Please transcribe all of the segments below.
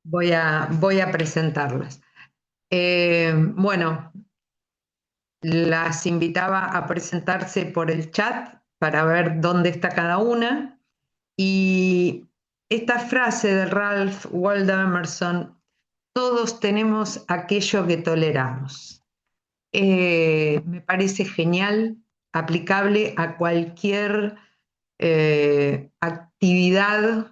voy a presentarlas. Bueno, las invitaba a presentarse por el chat para ver dónde está cada una. Y esta frase de Ralph Waldo Emerson, todos tenemos aquello que toleramos. Me parece genial, aplicable a cualquier actividad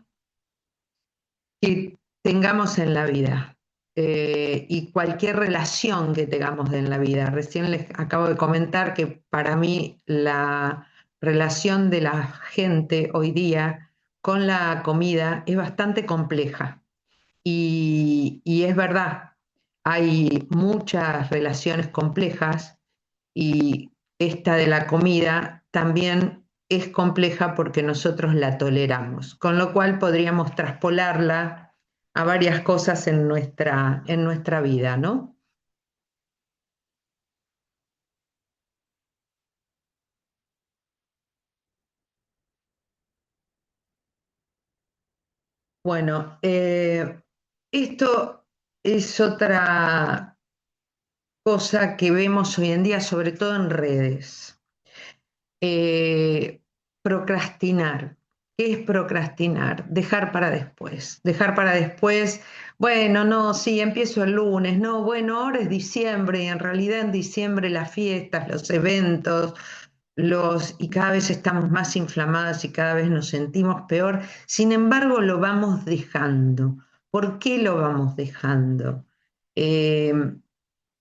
que tengamos en la vida y cualquier relación que tengamos en la vida. Recién les acabo de comentar que para mí la relación de la gente hoy día con la comida es bastante compleja y es verdad, hay muchas relaciones complejas y esta de la comida también es compleja porque nosotros la toleramos, con lo cual podríamos traspolarla a varias cosas en nuestra vida, ¿no? Bueno, esto es otra cosa que vemos hoy en día, sobre todo en redes. Procrastinar. ¿Qué es procrastinar? Dejar para después. Dejar para después, bueno, no, sí, empiezo el lunes, no, bueno, ahora es diciembre y en realidad en diciembre las fiestas, los eventos, y cada vez estamos más inflamadas y cada vez nos sentimos peor. Sin embargo, lo vamos dejando. ¿Por qué lo vamos dejando? Eh,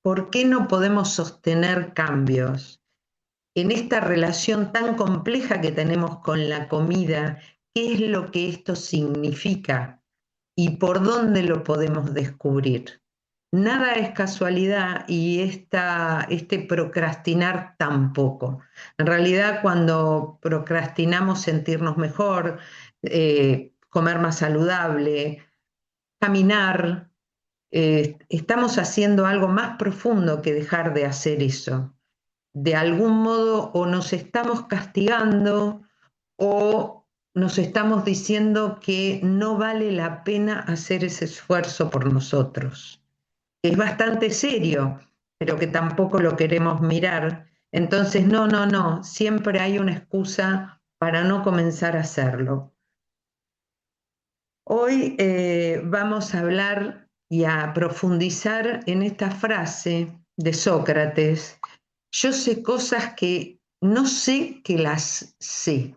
¿Por qué no podemos sostener cambios? En esta relación tan compleja que tenemos con la comida, ¿qué es lo que esto significa y por dónde lo podemos descubrir? Nada es casualidad y este procrastinar tampoco. En realidad, cuando procrastinamos sentirnos mejor, comer más saludable, caminar, estamos haciendo algo más profundo que dejar de hacer eso. De algún modo o nos estamos castigando o nos estamos diciendo que no vale la pena hacer ese esfuerzo por nosotros. Es bastante serio, pero que tampoco lo queremos mirar. Entonces, no, no, no, siempre hay una excusa para no comenzar a hacerlo. Hoy vamos a hablar y a profundizar en esta frase de Sócrates. Yo sé cosas que no sé que las sé.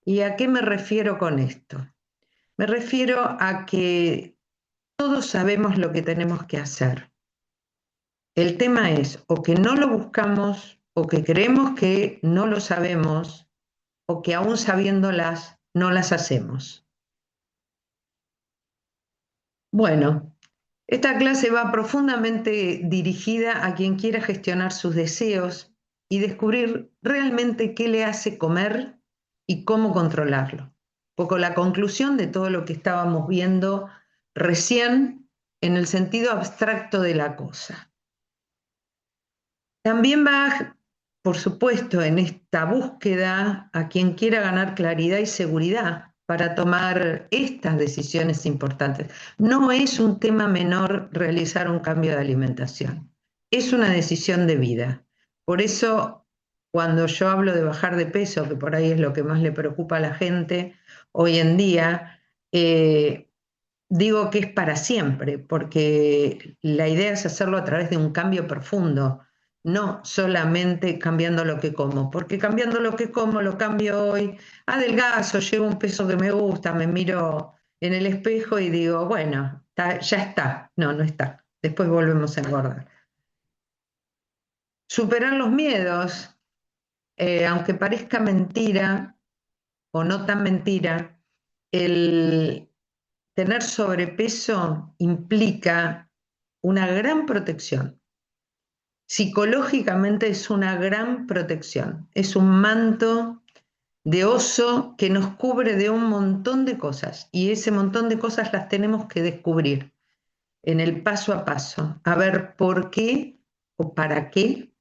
¿Y a qué me refiero con esto? Me refiero a que todos sabemos lo que tenemos que hacer. El tema es o que no lo buscamos o que creemos que no lo sabemos o que aún sabiéndolas no las hacemos. Bueno, esta clase va profundamente dirigida a quien quiera gestionar sus deseos y descubrir realmente qué le hace comer y cómo controlarlo. Un poco la conclusión de todo lo que estábamos viendo recién en el sentido abstracto de la cosa. También va, por supuesto, en esta búsqueda a quien quiera ganar claridad y seguridad para tomar estas decisiones importantes. No es un tema menor realizar un cambio de alimentación, es una decisión de vida. Por eso, cuando yo hablo de bajar de peso, que por ahí es lo que más le preocupa a la gente hoy en día, digo que es para siempre, porque la idea es hacerlo a través de un cambio profundo, no solamente cambiando lo que como, porque cambiando lo que como lo cambio hoy, adelgazo, llevo un peso que me gusta, me miro en el espejo y digo, bueno, ya está, no, no está, después volvemos a engordar. Superar los miedos, aunque parezca mentira o no tan mentira, el tener sobrepeso implica una gran protección. Psicológicamente es una gran protección. Es un manto de oso que nos cubre de un montón de cosas y ese montón de cosas las tenemos que descubrir en el paso a paso, a ver por qué o para qué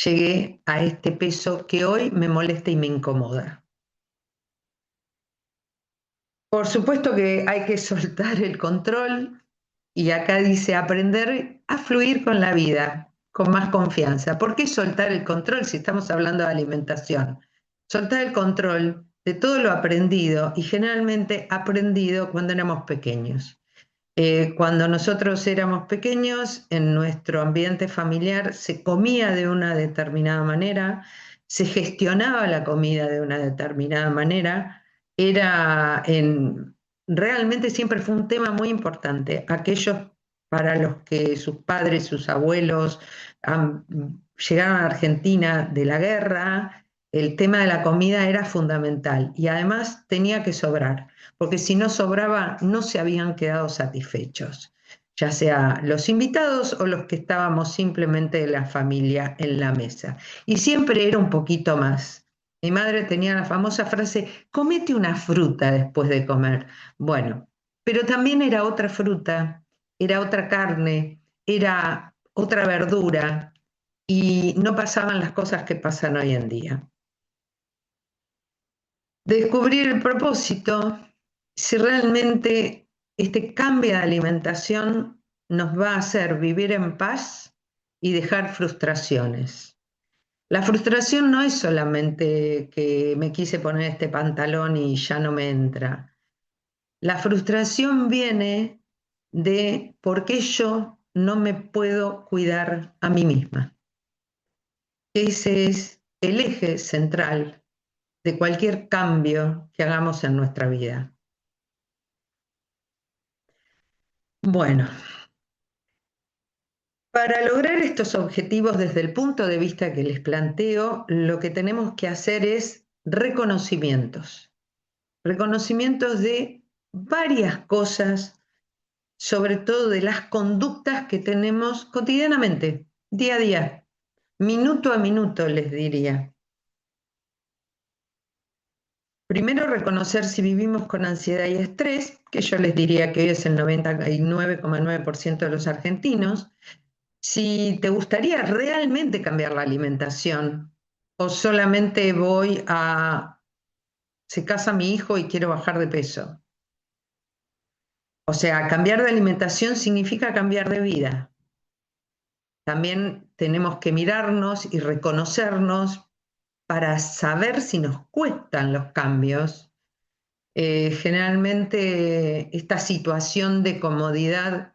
llegué a este peso que hoy me molesta y me incomoda. Por supuesto que hay que soltar el control y acá dice aprender a fluir con la vida, con más confianza. ¿Por qué soltar el control si estamos hablando de alimentación? Soltar el control de todo lo aprendido y generalmente aprendido cuando éramos pequeños. Cuando nosotros éramos pequeños, en nuestro ambiente familiar se comía de una determinada manera, se gestionaba la comida de una determinada manera, era realmente siempre fue un tema muy importante. Aquellos para los que sus padres, sus abuelos llegaron a Argentina de la guerra, el tema de la comida era fundamental y además tenía que sobrar porque si no sobraba no se habían quedado satisfechos, ya sea los invitados o los que estábamos simplemente de la familia en la mesa. Y siempre era un poquito más. Mi madre tenía la famosa frase, comete una fruta después de comer. Bueno, pero también era otra fruta, era otra carne, era otra verdura y no pasaban las cosas que pasan hoy en día. Descubrir el propósito, si realmente este cambio de alimentación nos va a hacer vivir en paz y dejar frustraciones. La frustración no es solamente que me quise poner este pantalón y ya no me entra. La frustración viene de por qué yo no me puedo cuidar a mí misma. Ese es el eje central de cualquier cambio que hagamos en nuestra vida. Bueno, para lograr estos objetivos desde el punto de vista que les planteo, lo que tenemos que hacer es reconocimientos. Reconocimientos de varias cosas, sobre todo de las conductas que tenemos cotidianamente, día a día, minuto a minuto, les diría. Primero, reconocer si vivimos con ansiedad y estrés, que yo les diría que hoy es el 99,9% de los argentinos. Si te gustaría realmente cambiar la alimentación o solamente se casa mi hijo y quiero bajar de peso. O sea, cambiar de alimentación significa cambiar de vida. También tenemos que mirarnos y reconocernos para saber si nos cuestan los cambios. Generalmente esta situación de comodidad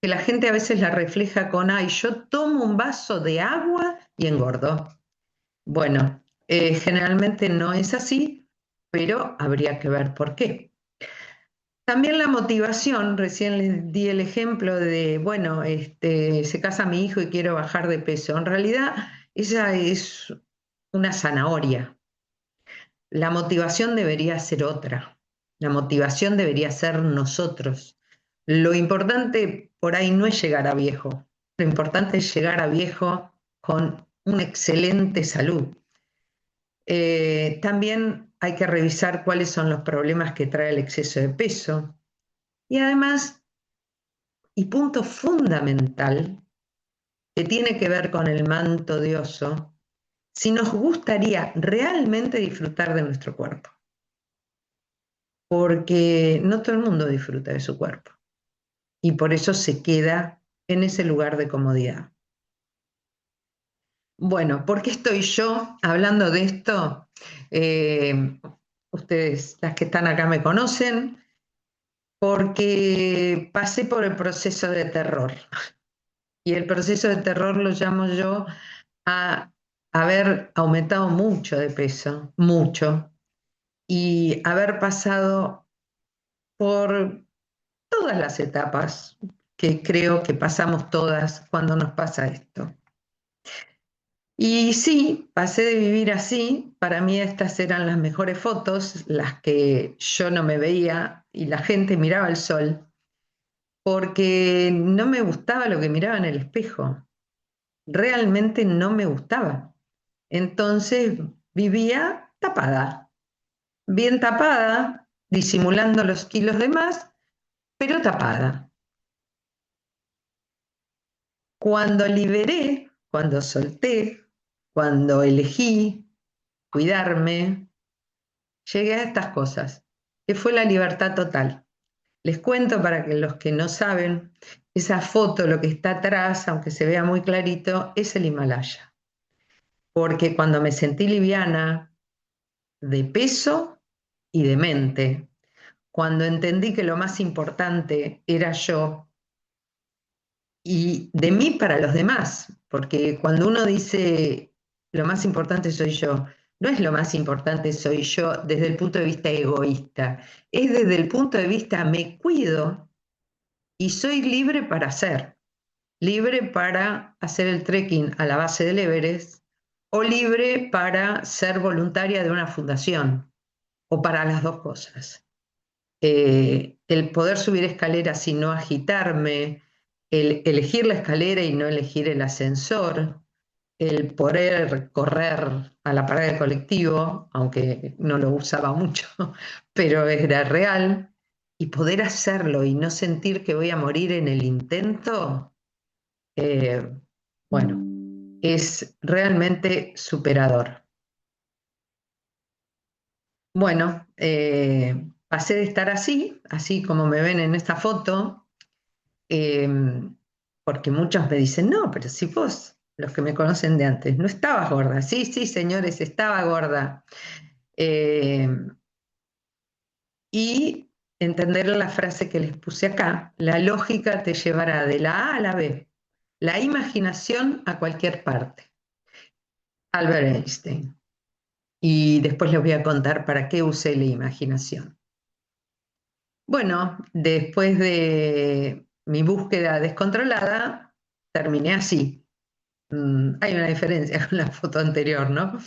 que la gente a veces la refleja con, ay, yo tomo un vaso de agua y engordo. Bueno, generalmente no es así, pero habría que ver por qué. También la motivación, recién les di el ejemplo de, bueno, se casa mi hijo y quiero bajar de peso. En realidad, esa es una zanahoria. La motivación debería ser otra. La motivación debería ser nosotros. Lo importante por ahí no es llegar a viejo. Lo importante es llegar a viejo con una excelente salud. También hay que revisar cuáles son los problemas que trae el exceso de peso. Y además, y punto fundamental, que tiene que ver con el manto de oso, si nos gustaría realmente disfrutar de nuestro cuerpo. Porque no todo el mundo disfruta de su cuerpo. Y por eso se queda en ese lugar de comodidad. Bueno, ¿por qué estoy yo hablando de esto? Ustedes, las que están acá, me conocen, porque pasé por el proceso de terror. Y el proceso de terror lo llamo yo a haber aumentado mucho de peso, mucho, y haber pasado por todas las etapas que creo que pasamos todas cuando nos pasa esto. Y sí, pasé de vivir así, para mí estas eran las mejores fotos, las que yo no me veía y la gente miraba el sol, porque no me gustaba lo que miraba en el espejo, realmente no me gustaba. Entonces vivía tapada, bien tapada, disimulando los kilos de más, pero tapada. Cuando liberé, cuando solté, cuando elegí cuidarme, llegué a estas cosas. que fue la libertad total. Les cuento para que los que no saben, esa foto, lo que está atrás, aunque se vea muy clarito, es el Himalaya. Porque cuando me sentí liviana de peso y de mente, cuando entendí que lo más importante era yo y de mí para los demás, porque cuando uno dice lo más importante soy yo, no es lo más importante soy yo desde el punto de vista egoísta, es desde el punto de vista me cuido y soy libre para hacer, libre para hacer el trekking a la base del Everest o libre para ser voluntaria de una fundación o para las dos cosas. El poder subir escaleras y no agitarme, el elegir la escalera y no elegir el ascensor, el poder correr a la parada del colectivo, aunque no lo usaba mucho, pero era real, y poder hacerlo y no sentir que voy a morir en el intento, eh, bueno, es realmente superador. Bueno, pasé de estar así, así como me ven en esta foto, eh, porque muchos me dicen, no, pero si vos, los que me conocen de antes, no estabas gorda. Sí, sí, señores, estaba gorda. Eh, y entender la frase que les puse acá, la lógica te llevará de la A a la B, la imaginación a cualquier parte. Albert Einstein. Y después les voy a contar para qué usé la imaginación. Bueno, después de mi búsqueda descontrolada, terminé así. Hay una diferencia con la foto anterior, ¿no?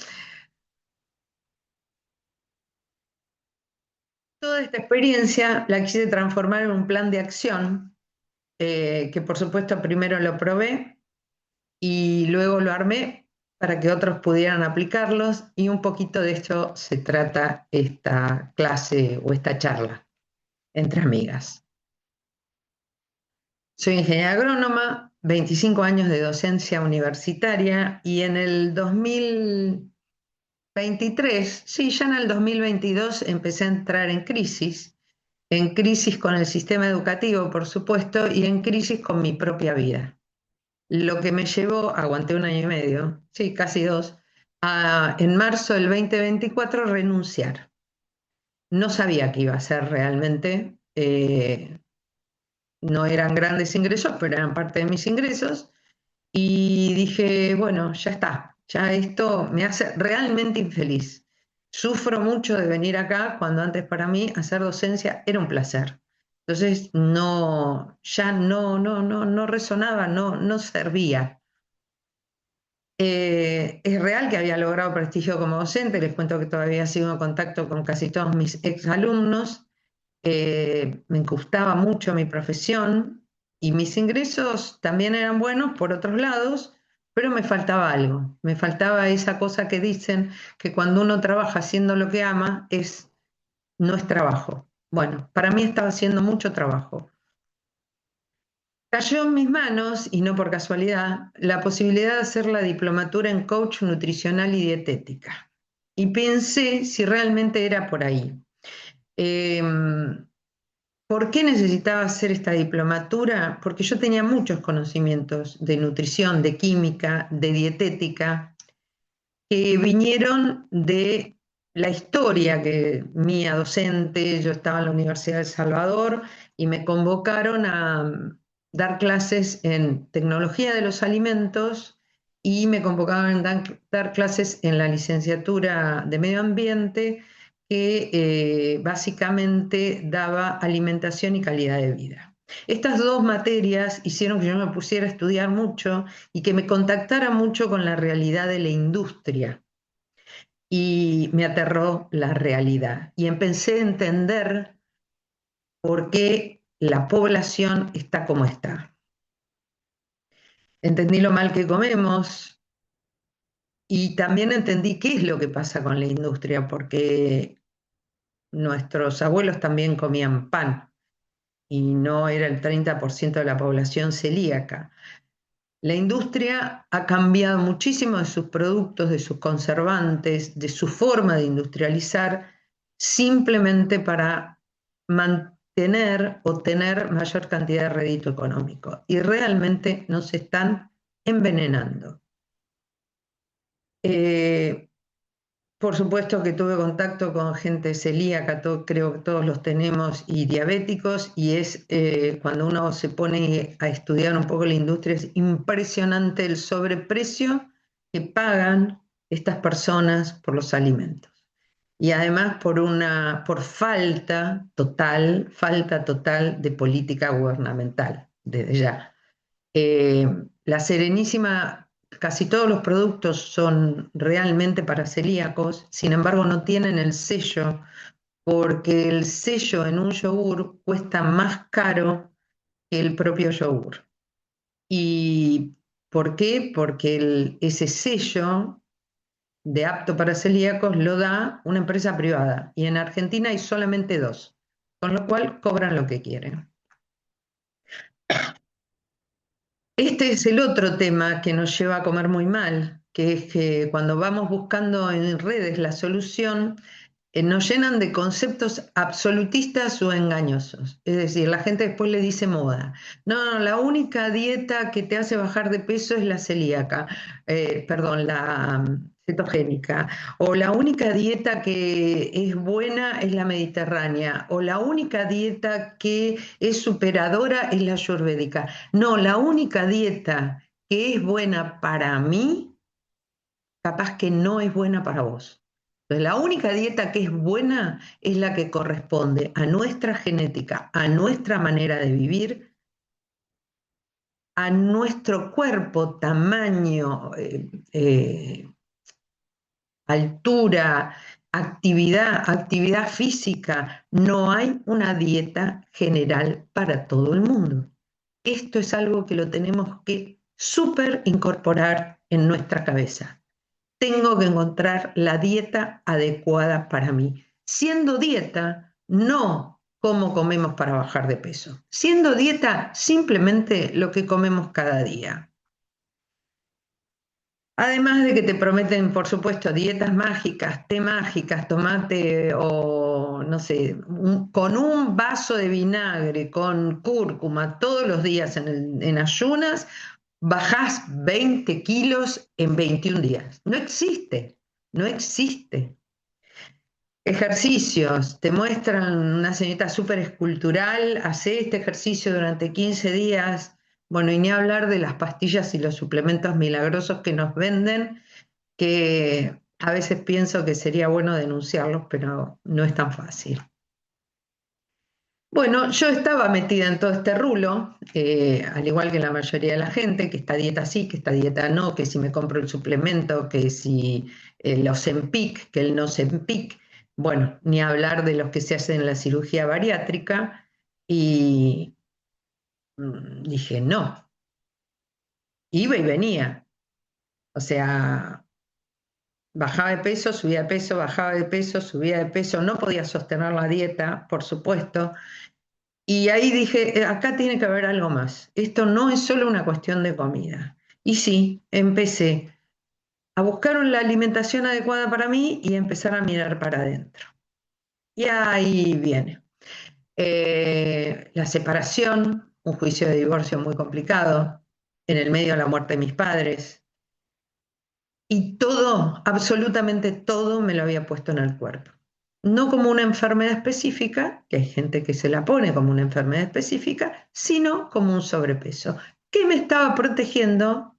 Toda esta experiencia la quise transformar en un plan de acción, que por supuesto primero lo probé y luego lo armé para que otros pudieran aplicarlos y un poquito de esto se trata esta clase o esta charla entre amigas. Soy ingeniera agrónoma, 25 años de docencia universitaria y en el 2023, sí, ya en el 2022 empecé a entrar en crisis con el sistema educativo, por supuesto, y en crisis con mi propia vida. Lo que me llevó, aguanté un año y medio, sí, casi dos, a en marzo del 2024 renunciar. No sabía qué iba a ser realmente, no eran grandes ingresos, pero eran parte de mis ingresos. Y dije, bueno, ya está, ya esto me hace realmente infeliz. Sufro mucho de venir acá cuando antes para mí hacer docencia era un placer. Entonces no, ya no resonaba, no servía. Es real que había logrado prestigio como docente, les cuento que todavía sigo en contacto con casi todos mis exalumnos, me gustaba mucho mi profesión y mis ingresos también eran buenos por otros lados, pero me faltaba algo, me faltaba esa cosa que dicen que cuando uno trabaja haciendo lo que ama no es trabajo. Bueno, para mí estaba haciendo mucho trabajo. Cayó en mis manos, y no por casualidad, la posibilidad de hacer la diplomatura en coach nutricional y dietética. Y pensé si realmente era por ahí. Em, ¿Por qué necesitaba hacer esta diplomatura? Porque yo tenía muchos conocimientos de nutrición, de química, de dietética, que vinieron de la historia que mía docente, yo estaba en la Universidad de El Salvador y me convocaron a dar clases en tecnología de los alimentos y me convocaron a dar clases en la licenciatura de medio ambiente que básicamente daba alimentación y calidad de vida. Estas dos materias hicieron que yo me pusiera a estudiar mucho y que me contactara mucho con la realidad de la industria. Y me aterró la realidad. Y empecé a entender por qué la población está como está. Entendí lo mal que comemos y también entendí qué es lo que pasa con la industria, porque nuestros abuelos también comían pan y no era el 30% de la población celíaca. La industria ha cambiado muchísimo de sus productos, de sus conservantes, de su forma de industrializar simplemente para mantener o tener mayor cantidad de rédito económico. Y realmente nos están envenenando. Eh, por supuesto que tuve contacto con gente celíaca, creo que todos los tenemos, y diabéticos, y es cuando uno se pone a estudiar un poco la industria, es impresionante el sobreprecio que pagan estas personas por los alimentos. Y además por falta total de política gubernamental, desde ya. Eh, la Serenísima, casi todos los productos son realmente para celíacos, sin embargo no tienen el sello, porque el sello en un yogur cuesta más caro que el propio yogur. ¿Y por qué? Porque ese sello de apto para celíacos lo da una empresa privada y en Argentina hay solamente dos, con lo cual cobran lo que quieren. Este es el otro tema que nos lleva a comer muy mal, que es que cuando vamos buscando en redes la solución, nos llenan de conceptos absolutistas o engañosos. Es decir, la gente después le dice moda. No, no, la única dieta que te hace bajar de peso es la celíaca, perdón, la cetogénica. O la única dieta que es buena es la mediterránea. O la única dieta que es superadora es la ayurvédica. No, la única dieta que es buena para mí, capaz que no es buena para vos. Entonces, la única dieta que es buena es la que corresponde a nuestra genética, a nuestra manera de vivir, a nuestro cuerpo, tamaño, altura, actividad física. No hay una dieta general para todo el mundo. Esto es algo que lo tenemos que súper incorporar en nuestra cabeza. Tengo que encontrar la dieta adecuada para mí. Siendo dieta, no cómo comemos para bajar de peso. Siendo dieta, simplemente lo que comemos cada día. Además de que te prometen, por supuesto, dietas mágicas, té mágicas, tomate o no sé, con un vaso de vinagre, con cúrcuma todos los días en ayunas, bajás 20 kilos en 21 días. No existe, no existe. Ejercicios, te muestran una señorita súper escultural, hace este ejercicio durante 15 días, bueno, y ni hablar de las pastillas y los suplementos milagrosos que nos venden, que a veces pienso que sería bueno denunciarlos, pero no es tan fácil. Bueno, yo estaba metida en todo este rulo, al igual que la mayoría de la gente, que esta dieta sí, que esta dieta no, que si me compro el suplemento, que si los Ozempic, que el no Ozempic, bueno, ni hablar de los que se hacen en la cirugía bariátrica, y dije no, iba y venía, o sea, bajaba de peso, subía de peso, bajaba de peso, subía de peso, no podía sostener la dieta, por supuesto. Y ahí dije, acá tiene que haber algo más. Esto no es solo una cuestión de comida. Y sí, empecé a buscar la alimentación adecuada para mí y empezar a mirar para adentro. Y ahí viene. La separación, un juicio de divorcio muy complicado, en el medio de la muerte de mis padres. Y todo, absolutamente todo me lo había puesto en el cuerpo. No como una enfermedad específica, que hay gente que se la pone como una enfermedad específica, sino como un sobrepeso, que me estaba protegiendo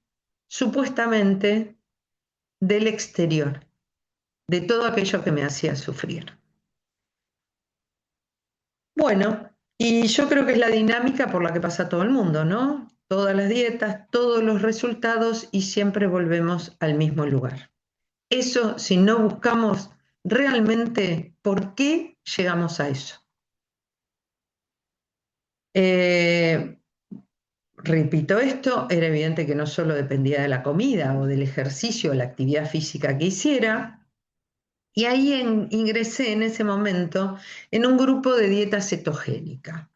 supuestamente del exterior, de todo aquello que me hacía sufrir. Bueno, y yo creo que es la dinámica por la que pasa todo el mundo, ¿no? Todas las dietas, todos los resultados y siempre volvemos al mismo lugar. Eso, si no buscamos realmente por qué llegamos a eso. Eh, Repito esto, era evidente que no solo dependía de la comida o del ejercicio o la actividad física que hiciera, y ahí ingresé en ese momento en un grupo de dieta cetogénica.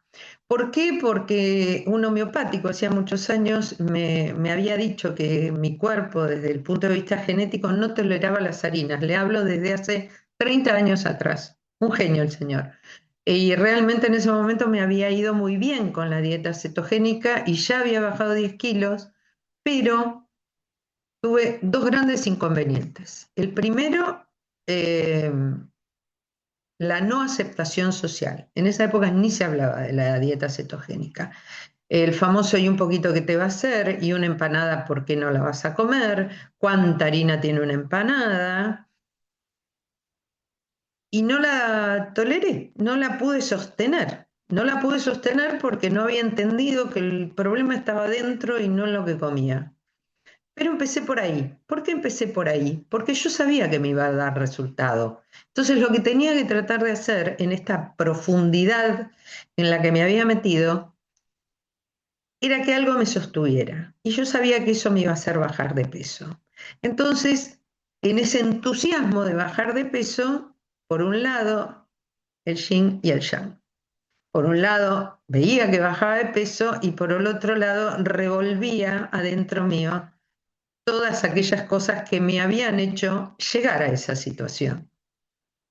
¿Por qué? Porque un homeopático hacía muchos años me había dicho que mi cuerpo, desde el punto de vista genético, no toleraba las harinas. Le hablo desde hace 30 años atrás. un genio el señor. Y realmente en ese momento me había ido muy bien con la dieta cetogénica y ya había bajado 10 kilos, pero tuve dos grandes inconvenientes. El primero, eh, la no aceptación social. En esa época ni se hablaba de la dieta cetogénica. El famoso y un poquito que te va a hacer y una empanada, ¿por qué no la vas a comer? ¿Cuánta harina tiene una empanada? Y no la toleré, no la pude sostener. No la pude sostener porque no había entendido que el problema estaba dentro y no en lo que comía. Pero empecé por ahí. ¿Por qué empecé por ahí? Porque yo sabía que me iba a dar resultado. Entonces lo que tenía que tratar de hacer en esta profundidad en la que me había metido era que algo me sostuviera. Y yo sabía que eso me iba a hacer bajar de peso. Entonces, en ese entusiasmo de bajar de peso, por un lado, el yin y el yang. Por un lado, veía que bajaba de peso y por el otro lado, revolvía adentro mío todas aquellas cosas que me habían hecho llegar a esa situación.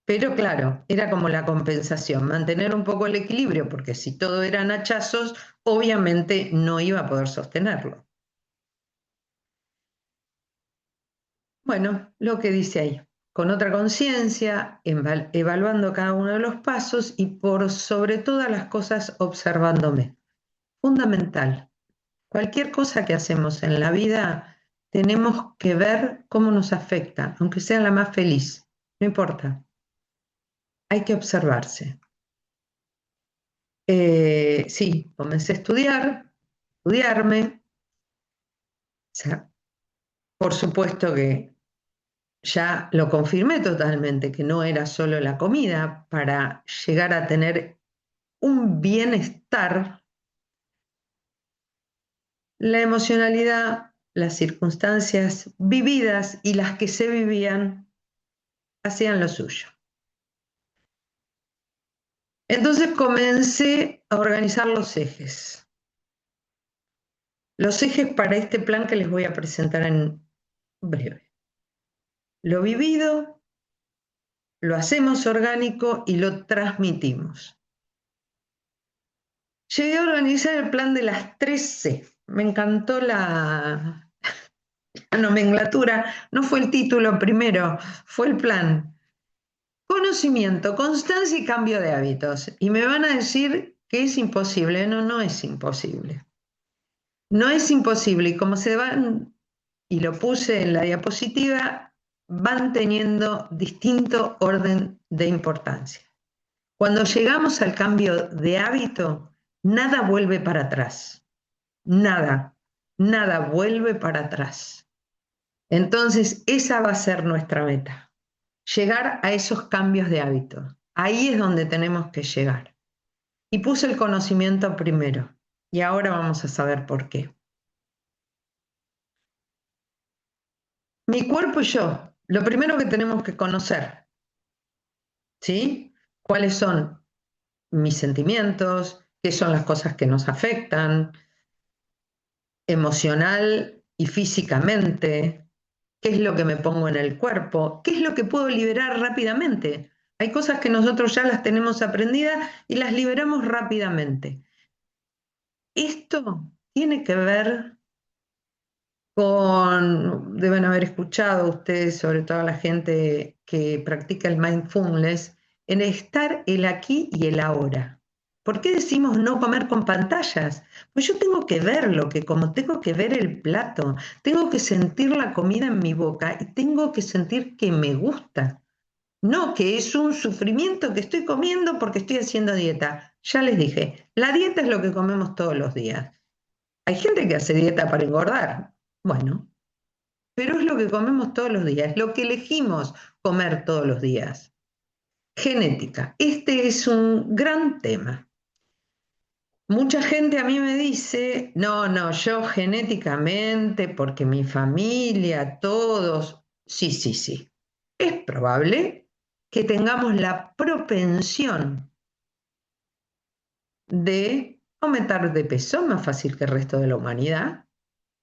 Pero claro, era como la compensación, mantener un poco el equilibrio, porque si todo eran hachazos, obviamente no iba a poder sostenerlo. Bueno, lo que dice ahí, con otra conciencia, evaluando cada uno de los pasos y por sobre todas las cosas observándome. Fundamental. Cualquier cosa que hacemos en la vida, tenemos que ver cómo nos afecta, aunque sea la más feliz. No importa, hay que observarse. Sí, comencé a estudiarme. O sea, por supuesto que ya lo confirmé totalmente, que no era solo la comida para llegar a tener un bienestar, la emocionalidad, las circunstancias vividas y las que se vivían hacían lo suyo. Entonces comencé a organizar los ejes. Los ejes para este plan que les voy a presentar en breve. Lo vivido, lo hacemos orgánico y lo transmitimos. Llegué a organizar el plan de las 3C. Me encantó la nomenclatura. No fue el título primero, fue el plan. Conocimiento, constancia y cambio de hábitos. Y me van a decir que es imposible. No, no es imposible. No es imposible. Y como se van, y lo puse en la diapositiva, van teniendo distinto orden de importancia. Cuando llegamos al cambio de hábito, nada vuelve para atrás. Nada, nada vuelve para atrás. Entonces, esa va a ser nuestra meta. Llegar a esos cambios de hábito. Ahí es donde tenemos que llegar. Y puse el conocimiento primero. Y ahora vamos a saber por qué. Mi cuerpo y yo, lo primero que tenemos que conocer, ¿sí? ¿Cuáles son mis sentimientos? ¿Qué son las cosas que nos afectan emocional y físicamente? ¿Qué es lo que me pongo en el cuerpo? ¿Qué es lo que puedo liberar rápidamente? Hay cosas que nosotros ya las tenemos aprendidas y las liberamos rápidamente. Esto tiene que ver deben haber escuchado ustedes, sobre todo la gente que practica el mindfulness, en estar el aquí y el ahora. ¿Por qué decimos no comer con pantallas? Pues yo tengo que ver lo que como, tengo que ver el plato, tengo que sentir la comida en mi boca y tengo que sentir que me gusta. No que es un sufrimiento que estoy comiendo porque estoy haciendo dieta. Ya les dije, la dieta es lo que comemos todos los días. Hay gente que hace dieta para engordar. Bueno, pero es lo que comemos todos los días, es lo que elegimos comer todos los días. Genética. Este es un gran tema. Mucha gente a mí me dice, no, no, yo genéticamente, porque mi familia, todos, sí, sí, sí. Es probable que tengamos la propensión de aumentar de peso, más fácil que el resto de la humanidad,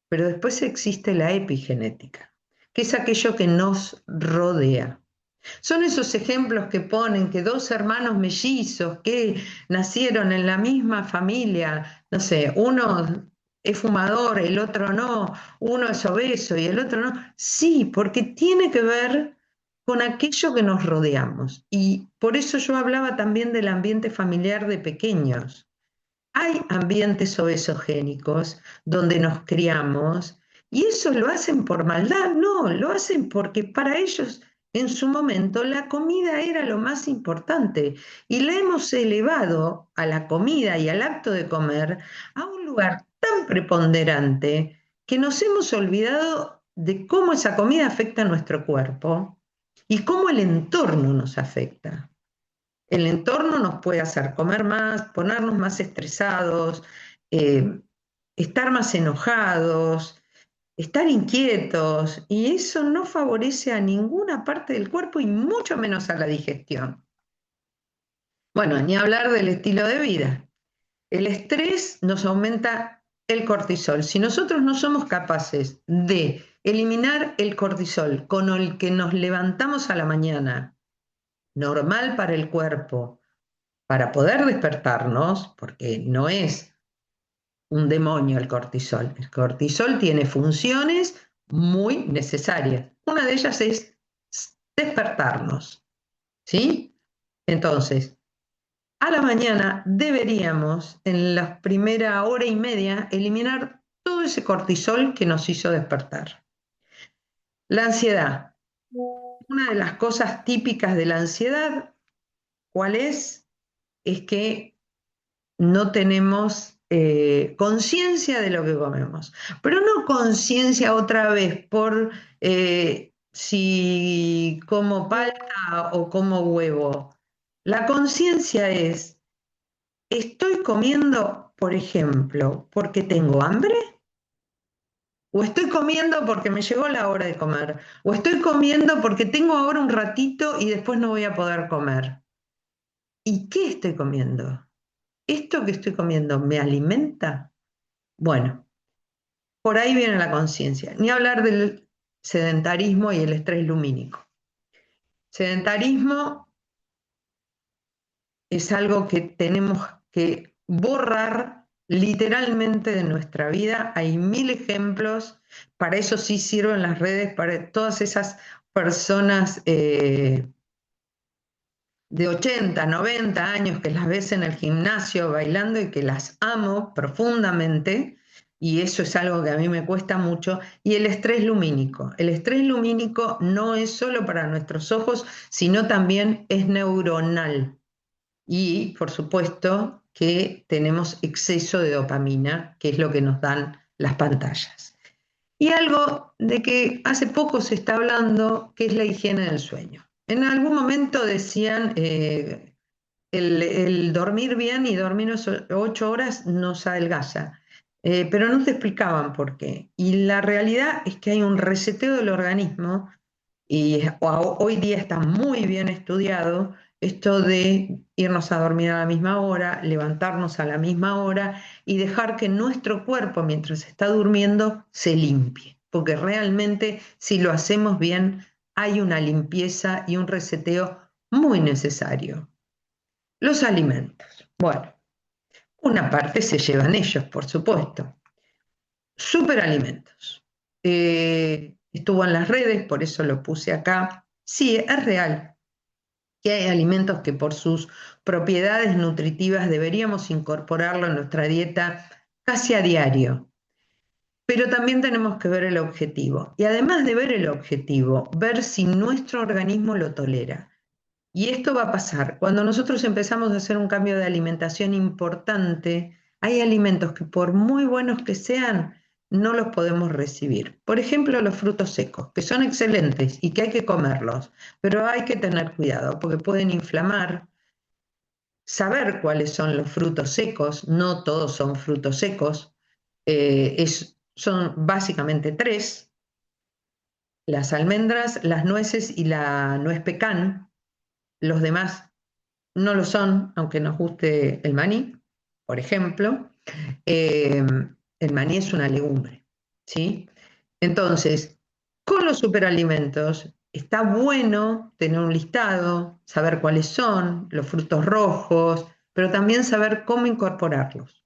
pero después existe la epigenética, que es aquello que nos rodea. Son esos ejemplos que ponen que dos hermanos mellizos que nacieron en la misma familia, no sé, uno es fumador, el otro no, uno es obeso y el otro no. Sí, porque tiene que ver con aquello que nos rodeamos. Y por eso yo hablaba también del ambiente familiar de pequeños. Hay ambientes obesogénicos donde nos criamos y eso lo hacen por maldad, no, lo hacen porque para ellos en su momento la comida era lo más importante y la hemos elevado a la comida y al acto de comer a un lugar tan preponderante que nos hemos olvidado de cómo esa comida afecta a nuestro cuerpo y cómo el entorno nos afecta. El entorno nos puede hacer comer más, ponernos más estresados, eh, estar más enojados, estar inquietos, y eso no favorece a ninguna parte del cuerpo y mucho menos a la digestión. Bueno, ni hablar del estilo de vida. El estrés nos aumenta el cortisol. Si nosotros no somos capaces de eliminar el cortisol con el que nos levantamos a la mañana, normal para el cuerpo, para poder despertarnos, porque no es un demonio el cortisol. El cortisol tiene funciones muy necesarias. Una de ellas es despertarnos, ¿sí? Entonces, a la mañana deberíamos, en la primera hora y media, eliminar todo ese cortisol que nos hizo despertar. La ansiedad. Una de las cosas típicas de la ansiedad, ¿cuál es? Es que no tenemos conciencia de lo que comemos, pero no conciencia otra vez por si como palta o como huevo. La conciencia es, ¿estoy comiendo, por ejemplo, porque tengo hambre? ¿O estoy comiendo porque me llegó la hora de comer? ¿O estoy comiendo porque tengo ahora un ratito y después no voy a poder comer? ¿Y qué estoy comiendo? ¿Esto que estoy comiendo me alimenta? Bueno, por ahí viene la conciencia. Ni hablar del sedentarismo y el estrés lumínico. Sedentarismo es algo que tenemos que borrar literalmente de nuestra vida. Hay mil ejemplos. Para eso sí sirven las redes, para todas esas personas de 80, 90 años que las ves en el gimnasio bailando y que las amo profundamente, y eso es algo que a mí me cuesta mucho, y el estrés lumínico. El estrés lumínico no es solo para nuestros ojos, sino también es neuronal. Y por supuesto que tenemos exceso de dopamina, que es lo que nos dan las pantallas. Y algo de que hace poco se está hablando, que es la higiene del sueño. En algún momento decían, el dormir bien y dormir 8 horas nos adelgaza, pero no te explicaban por qué. Y la realidad es que hay un reseteo del organismo y hoy día está muy bien estudiado esto de irnos a dormir a la misma hora, levantarnos a la misma hora y dejar que nuestro cuerpo, mientras está durmiendo, se limpie. Porque realmente, si lo hacemos bien, hay una limpieza y un reseteo muy necesario. Los alimentos. Bueno, una parte se llevan ellos, por supuesto. Superalimentos. Estuvo en las redes, por eso lo puse acá. Sí, es real que hay alimentos que por sus propiedades nutritivas deberíamos incorporarlo en nuestra dieta casi a diario. Pero también tenemos que ver el objetivo. Y además de ver el objetivo, ver si nuestro organismo lo tolera. Y esto va a pasar. Cuando nosotros empezamos a hacer un cambio de alimentación importante, hay alimentos que por muy buenos que sean, no los podemos recibir. Por ejemplo, los frutos secos, que son excelentes y que hay que comerlos, pero hay que tener cuidado porque pueden inflamar. Saber cuáles son los frutos secos, no todos son frutos secos, son básicamente tres: las almendras, las nueces y la nuez pecan. Los demás no lo son, aunque nos guste el maní, por ejemplo. Eh, el maní es una legumbre, ¿sí? Entonces, con los superalimentos está bueno tener un listado, saber cuáles son los frutos rojos, pero también saber cómo incorporarlos.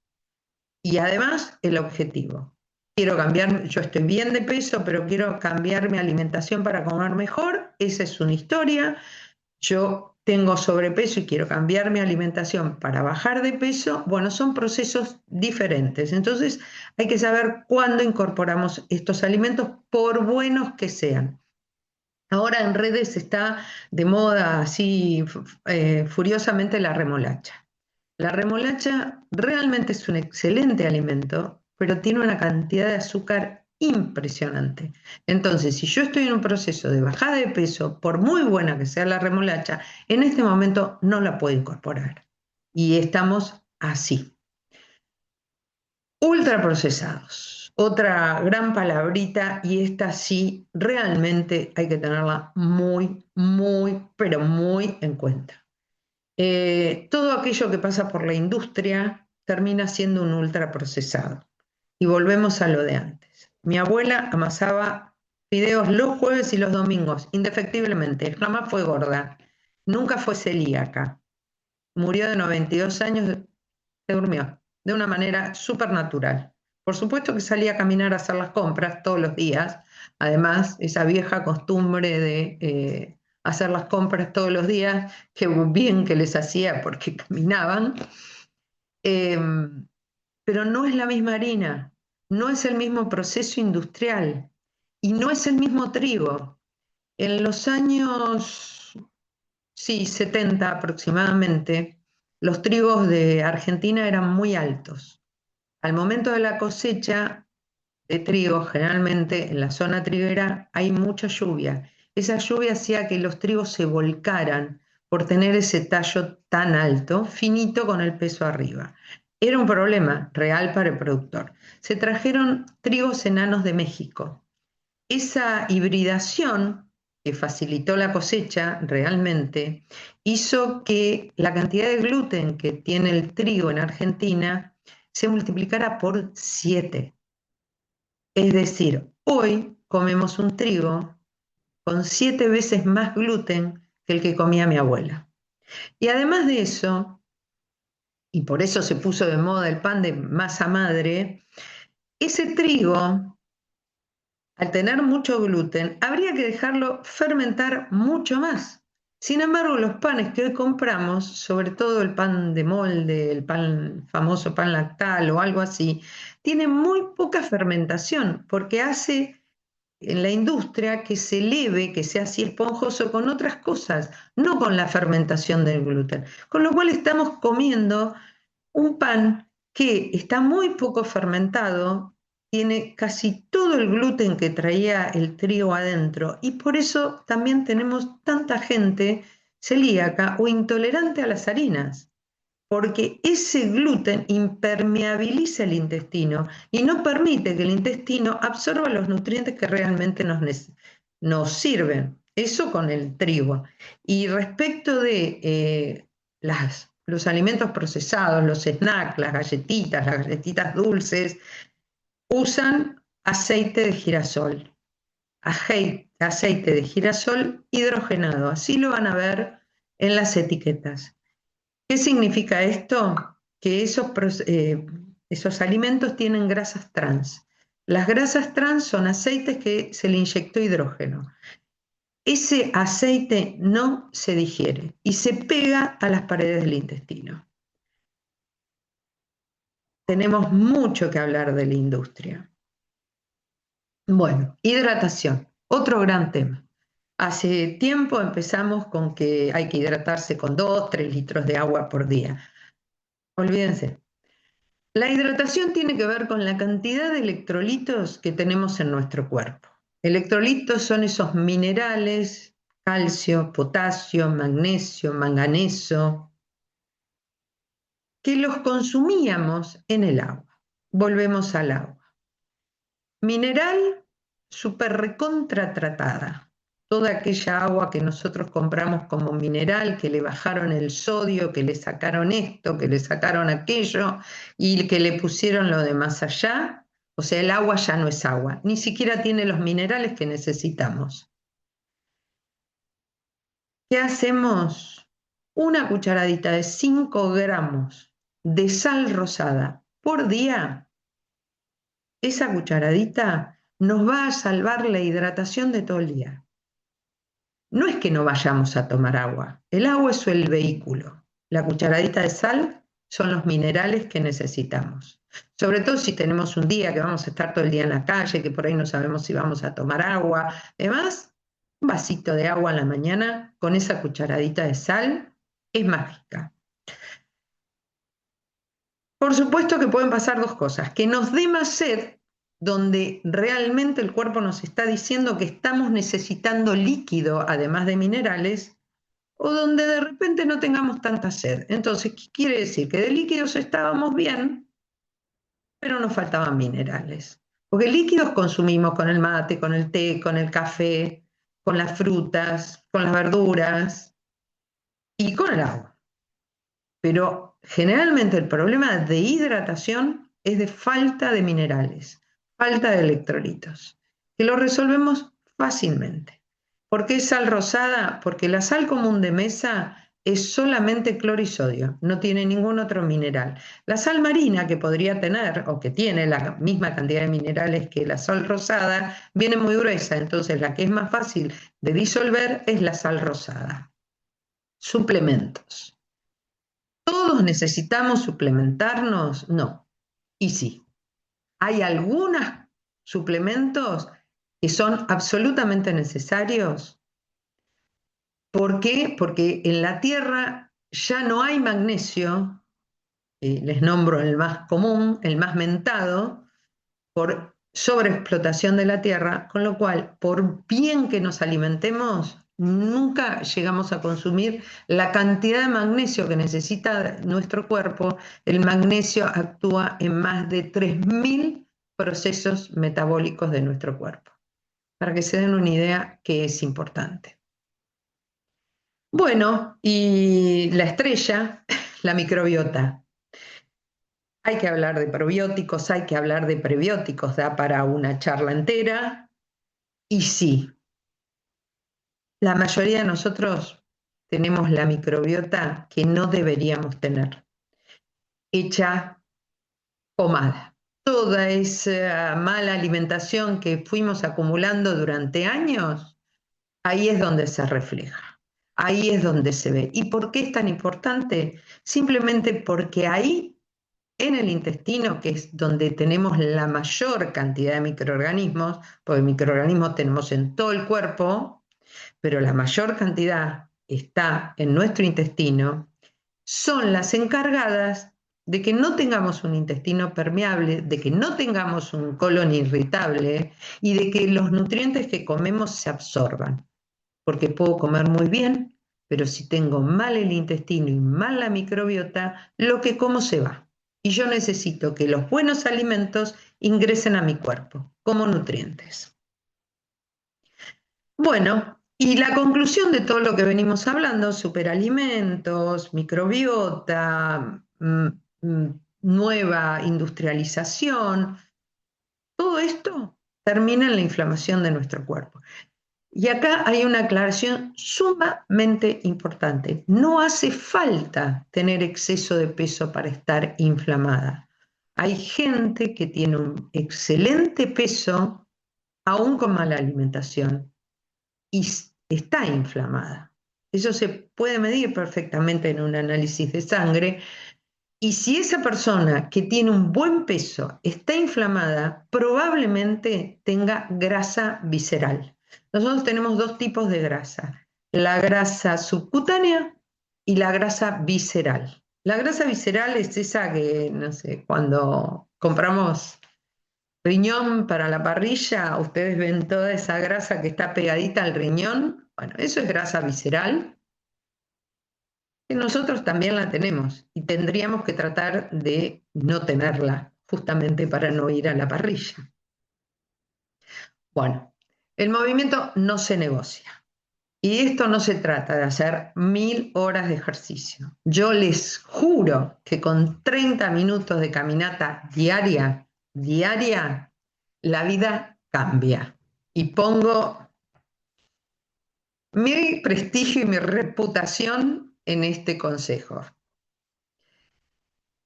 Y además el objetivo. Quiero cambiar, yo estoy bien de peso, pero quiero cambiar mi alimentación para comer mejor. Esa es una historia. Yo tengo sobrepeso y quiero cambiar mi alimentación para bajar de peso. Bueno, son procesos diferentes. Entonces hay que saber cuándo incorporamos estos alimentos, por buenos que sean. Ahora en redes está de moda así furiosamente la remolacha. La remolacha realmente es un excelente alimento, pero tiene una cantidad de azúcar impresionante. Entonces, si yo estoy en un proceso de bajada de peso, por muy buena que sea la remolacha, en este momento no la puedo incorporar. Y estamos así. Ultraprocesados. Otra gran palabrita y esta sí realmente hay que tenerla muy, muy, pero muy en cuenta. Todo aquello que pasa por la industria termina siendo un ultraprocesado. Y volvemos a lo de antes. Mi abuela amasaba fideos los jueves y los domingos, indefectiblemente. Jamás fue gorda, nunca fue celíaca. Murió de 92 años, se durmió de una manera súper natural. Por supuesto que salía a caminar a hacer las compras todos los días. Además, esa vieja costumbre de hacer las compras todos los días, que bien que les hacía porque caminaban. Eh, pero no es la misma harina, no es el mismo proceso industrial y no es el mismo trigo. En los años, sí, 70 aproximadamente, los trigos de Argentina eran muy altos. Al momento de la cosecha de trigo, generalmente en la zona triguera hay mucha lluvia. Esa lluvia hacía que los trigos se volcaran por tener ese tallo tan alto, finito con el peso arriba. Era un problema real para el productor. Se trajeron trigos enanos de México. Esa hibridación que facilitó la cosecha realmente hizo que la cantidad de gluten que tiene el trigo en Argentina se multiplicara por 7. Es decir, hoy comemos un trigo con 7 veces más gluten que el que comía mi abuela. Y además de eso, y por eso se puso de moda el pan de masa madre, ese trigo, al tener mucho gluten, habría que dejarlo fermentar mucho más. Sin embargo, los panes que hoy compramos, sobre todo el pan de molde, el pan famoso pan lactal o algo así, tienen muy poca fermentación porque hace en la industria que se eleve, que sea así esponjoso con otras cosas, no con la fermentación del gluten. Con lo cual estamos comiendo un pan que está muy poco fermentado, tiene casi todo el gluten que traía el trigo adentro y por eso también tenemos tanta gente celíaca o intolerante a las harinas, porque ese gluten impermeabiliza el intestino y no permite que el intestino absorba los nutrientes que realmente nos sirven. Eso con el trigo. Y respecto de los alimentos procesados, los snacks, las galletitas dulces, usan aceite de girasol, aceite de girasol hidrogenado. Así lo van a ver en las etiquetas. ¿Qué significa esto? Que esos alimentos tienen grasas trans. Las grasas trans son aceites que se le inyectó hidrógeno. Ese aceite no se digiere y se pega a las paredes del intestino. Tenemos mucho que hablar de la industria. Bueno, hidratación, otro gran tema. Hace tiempo empezamos con que hay que hidratarse con 2, 3 litros de agua por día. Olvídense. La hidratación tiene que ver con la cantidad de electrolitos que tenemos en nuestro cuerpo. Electrolitos son esos minerales, calcio, potasio, magnesio, manganeso, que los consumíamos en el agua. Volvemos al agua. Mineral super recontra tratada. Toda aquella agua que nosotros compramos como mineral, que le bajaron el sodio, que le sacaron esto, que le sacaron aquello y que le pusieron lo de más allá, o sea, el agua ya no es agua, ni siquiera tiene los minerales que necesitamos. ¿Qué hacemos? Una cucharadita de 5 gramos de sal rosada por día. Esa cucharadita nos va a salvar la hidratación de todo el día. No es que no vayamos a tomar agua, el agua es el vehículo. La cucharadita de sal son los minerales que necesitamos. Sobre todo si tenemos un día que vamos a estar todo el día en la calle, que por ahí no sabemos si vamos a tomar agua. Además, un vasito de agua a la mañana con esa cucharadita de sal es mágica. Por supuesto que pueden pasar dos cosas, que nos dé más sed, donde realmente el cuerpo nos está diciendo que estamos necesitando líquido, además de minerales, o donde de repente no tengamos tanta sed. Entonces, ¿qué quiere decir? Que de líquidos estábamos bien, pero nos faltaban minerales. Porque líquidos consumimos con el mate, con el té, con el café, con las frutas, con las verduras y con el agua. Pero generalmente el problema de hidratación es de falta de minerales, falta de electrolitos, que lo resolvemos fácilmente. ¿Por qué sal rosada? Porque la sal común de mesa es solamente cloro y sodio, no tiene ningún otro mineral. La sal marina que podría tener o que tiene la misma cantidad de minerales que la sal rosada viene muy gruesa, entonces la que es más fácil de disolver es la sal rosada. Suplementos. ¿Todos necesitamos suplementarnos? No. Y sí, hay algunos suplementos que son absolutamente necesarios. ¿Por qué? Porque en la Tierra ya no hay magnesio, les nombro el más común, el más mentado, por sobreexplotación de la tierra, con lo cual, por bien que nos alimentemos, nunca llegamos a consumir la cantidad de magnesio que necesita nuestro cuerpo. El magnesio actúa en más de 3.000 procesos metabólicos de nuestro cuerpo, para que se den una idea que es importante. Bueno, y la estrella, la microbiota. Hay que hablar de probióticos, hay que hablar de prebióticos, da para una charla entera. Y sí, la mayoría de nosotros tenemos la microbiota que no deberíamos tener, hecha pomada. Toda esa mala alimentación que fuimos acumulando durante años, ahí es donde se refleja, ahí es donde se ve. ¿Y por qué es tan importante? Simplemente porque ahí en el intestino, que es donde tenemos la mayor cantidad de microorganismos, porque microorganismos tenemos en todo el cuerpo, pero la mayor cantidad está en nuestro intestino, son las encargadas de que no tengamos un intestino permeable, de que no tengamos un colon irritable y de que los nutrientes que comemos se absorban. Porque puedo comer muy bien, pero si tengo mal el intestino y mal la microbiota, lo que como se va. Y yo necesito que los buenos alimentos ingresen a mi cuerpo como nutrientes. Bueno, y la conclusión de todo lo que venimos hablando, superalimentos, microbiota, nueva industrialización, todo esto termina en la inflamación de nuestro cuerpo. Y acá hay una aclaración sumamente importante. No hace falta tener exceso de peso para estar inflamada. Hay gente que tiene un excelente peso aún con mala alimentación y está inflamada. Eso se puede medir perfectamente en un análisis de sangre. Y si esa persona que tiene un buen peso está inflamada, probablemente tenga grasa visceral. Nosotros tenemos dos tipos de grasa, la grasa subcutánea y la grasa visceral. La grasa visceral es esa que, no sé, cuando compramos riñón para la parrilla, ustedes ven toda esa grasa que está pegadita al riñón. Bueno, eso es grasa visceral, que nosotros también la tenemos y tendríamos que tratar de no tenerla, justamente para no ir a la parrilla. Bueno, el movimiento no se negocia. Y esto no se trata de hacer 1.000 horas de ejercicio. Yo les juro que con 30 minutos de caminata diaria, la vida cambia. Y pongo mi prestigio y mi reputación en este consejo.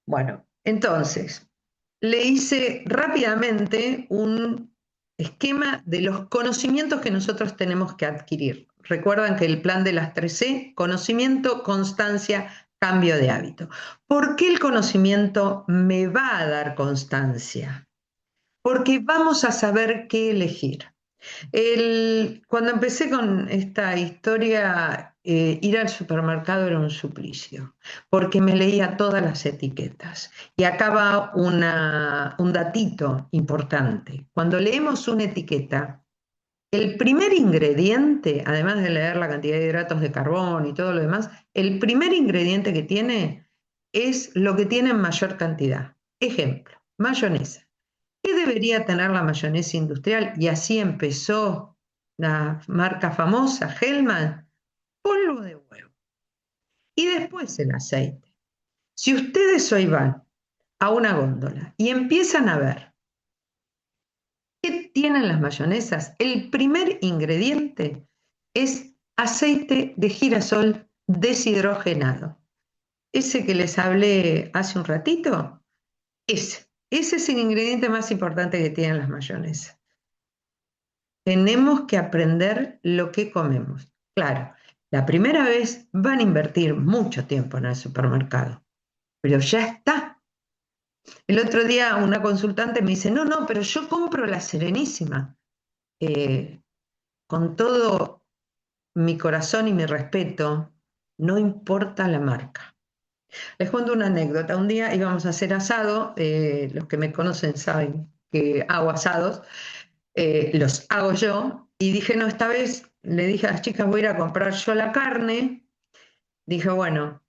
Bueno, entonces, le hice rápidamente un esquema de los conocimientos que nosotros tenemos que adquirir. Recuerdan que el plan de las 3C, conocimiento, constancia, cambio de hábito. ¿Por qué el conocimiento me va a dar constancia? Porque vamos a saber qué elegir. Cuando empecé con esta historia, ir al supermercado era un suplicio, porque me leía todas las etiquetas. Y acá va un datito importante. Cuando leemos una etiqueta, el primer ingrediente, además de leer la cantidad de hidratos de carbono y todo lo demás, el primer ingrediente que tiene es lo que tiene en mayor cantidad. Ejemplo, mayonesa. ¿Qué debería tener la mayonesa industrial? Y así empezó la marca famosa, Hellman, polvo de huevo. Y después el aceite. Si ustedes hoy van a una góndola y empiezan a ver qué tienen las mayonesas, el primer ingrediente es aceite de girasol deshidrogenado. Ese que les hablé hace un ratito, ese es el ingrediente más importante que tienen las mayonesas. Tenemos que aprender lo que comemos. Claro, la primera vez van a invertir mucho tiempo en el supermercado, pero ya está. El otro día una consultante me dice, no, no, pero yo compro la Serenísima. Eh, con todo mi corazón y mi respeto, no importa la marca. Les cuento una anécdota. Un día íbamos a hacer asado, los que me conocen saben que hago asados, los hago yo, y dije, no, esta vez le dije a las chicas, voy a ir a comprar yo la carne. Dije, bueno,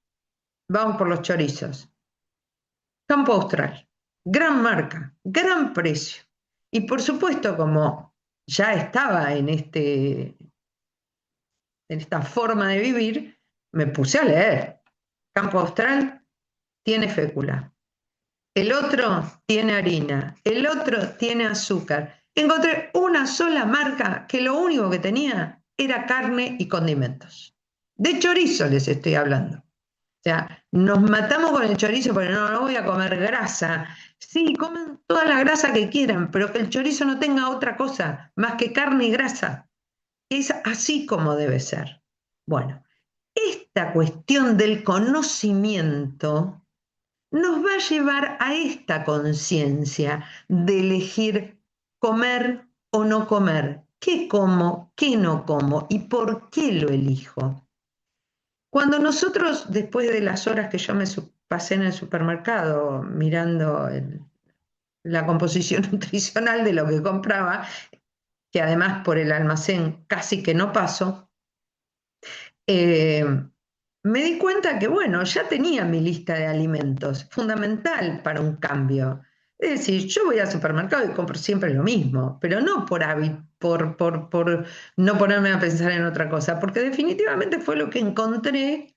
vamos por los chorizos. Campo Austral, gran marca, gran precio. Y por supuesto, como ya estaba en esta forma de vivir, me puse a leer. Campo Austral tiene fécula, el otro tiene harina, el otro tiene azúcar. Encontré una sola marca que lo único que tenía era carne y condimentos. De chorizo les estoy hablando. O sea, nos matamos con el chorizo, pero no, no voy a comer grasa. Sí, comen toda la grasa que quieran, pero que el chorizo no tenga otra cosa más que carne y grasa. Es así como debe ser. Bueno, esta cuestión del conocimiento nos va a llevar a esta conciencia de elegir comer o no comer, qué como, qué no como y por qué lo elijo. Cuando nosotros, después de las horas que yo me pasé en el supermercado mirando la composición nutricional de lo que compraba, que además por el almacén casi que no paso, eh, me di cuenta que, bueno, ya tenía mi lista de alimentos, fundamental para un cambio. Es decir, yo voy al supermercado y compro siempre lo mismo, pero no por hábito, por no ponerme a pensar en otra cosa, porque definitivamente fue lo que encontré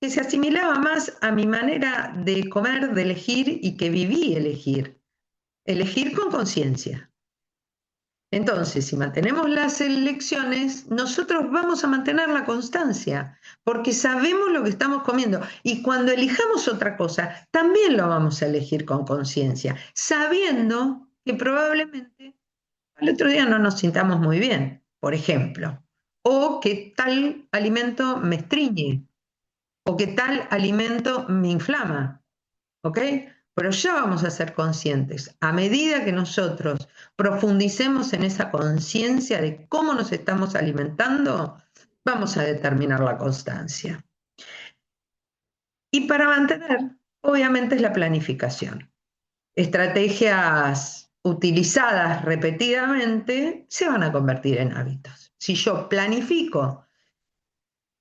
que se asimilaba más a mi manera de comer, de elegir y que viví elegir con conciencia. Entonces, si mantenemos las elecciones, nosotros vamos a mantener la constancia, porque sabemos lo que estamos comiendo. Y cuando elijamos otra cosa, también lo vamos a elegir con conciencia, sabiendo que probablemente al otro día no nos sintamos muy bien, por ejemplo, o que tal alimento me estriñe, o que tal alimento me inflama. ¿Ok? Pero ya vamos a ser conscientes. A medida que nosotros profundicemos en esa conciencia de cómo nos estamos alimentando, vamos a determinar la constancia. Y para mantener, obviamente, es la planificación. Estrategias utilizadas repetidamente se van a convertir en hábitos. Si yo planifico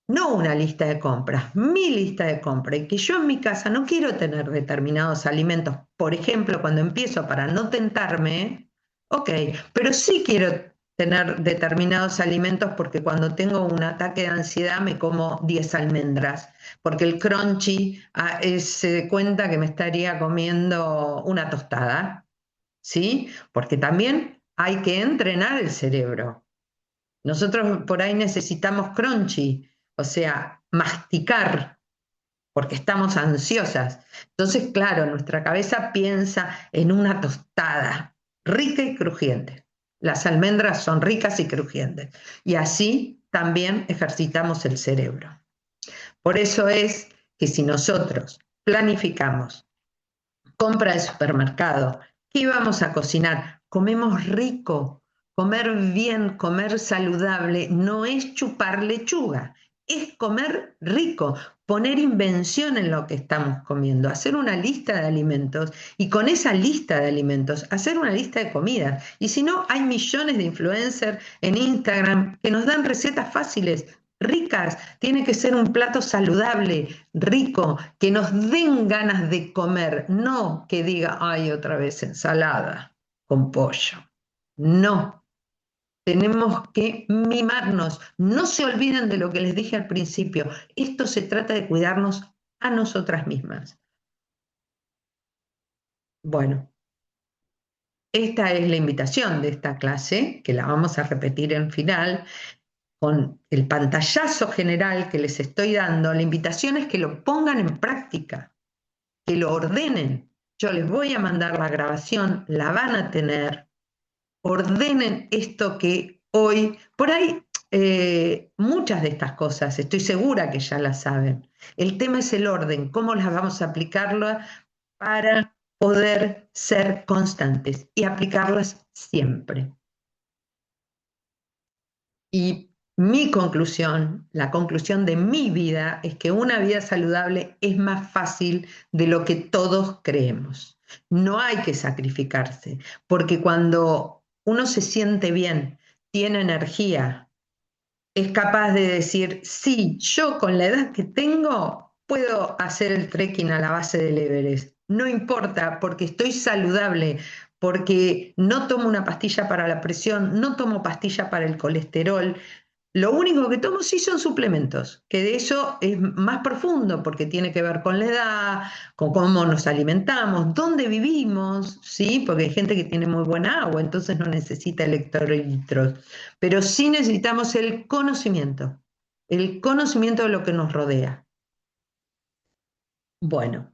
no una lista de compras, mi lista de compras, y que yo en mi casa no quiero tener determinados alimentos, por ejemplo, cuando empiezo para no tentarme, ok, pero sí quiero tener determinados alimentos porque cuando tengo un ataque de ansiedad me como 10 almendras, porque el crunchy se cuenta que me estaría comiendo una tostada, ¿sí? Porque también hay que entrenar el cerebro. Nosotros por ahí necesitamos crunchy, o sea, masticar, porque estamos ansiosas. Entonces, claro, nuestra cabeza piensa en una tostada rica y crujiente. Las almendras son ricas y crujientes. Y así también ejercitamos el cerebro. Por eso es que si nosotros planificamos compra de supermercado, ¿qué vamos a cocinar? Comemos rico, comer bien, comer saludable, no es chupar lechuga, es comer rico, poner invención en lo que estamos comiendo, hacer una lista de alimentos y con esa lista de alimentos hacer una lista de comidas. Y si no, hay millones de influencers en Instagram que nos dan recetas fáciles, ricas. Tiene que ser un plato saludable, rico, que nos den ganas de comer, no que diga, ay, otra vez ensalada con pollo. No, tenemos que mimarnos. No se olviden de lo que les dije al principio. Esto se trata de cuidarnos a nosotras mismas. Bueno, esta es la invitación de esta clase, que la vamos a repetir en final, con el pantallazo general que les estoy dando. La invitación es que lo pongan en práctica, que lo ordenen. Yo les voy a mandar la grabación, la van a tener. Ordenen esto que hoy, por ahí, muchas de estas cosas, estoy segura que ya las saben. El tema es el orden, cómo las vamos a aplicarlas para poder ser constantes y aplicarlas siempre. Y mi conclusión, la conclusión de mi vida, es que una vida saludable es más fácil de lo que todos creemos. No hay que sacrificarse, porque cuando uno se siente bien, tiene energía, es capaz de decir, sí, yo con la edad que tengo puedo hacer el trekking a la base del Everest. No importa, porque estoy saludable, porque no tomo una pastilla para la presión, no tomo pastilla para el colesterol. Lo único que tomo sí son suplementos, que de eso es más profundo porque tiene que ver con la edad, con cómo nos alimentamos, dónde vivimos, ¿sí? Porque hay gente que tiene muy buena agua, entonces no necesita electrolitos, pero sí necesitamos el conocimiento de lo que nos rodea. Bueno,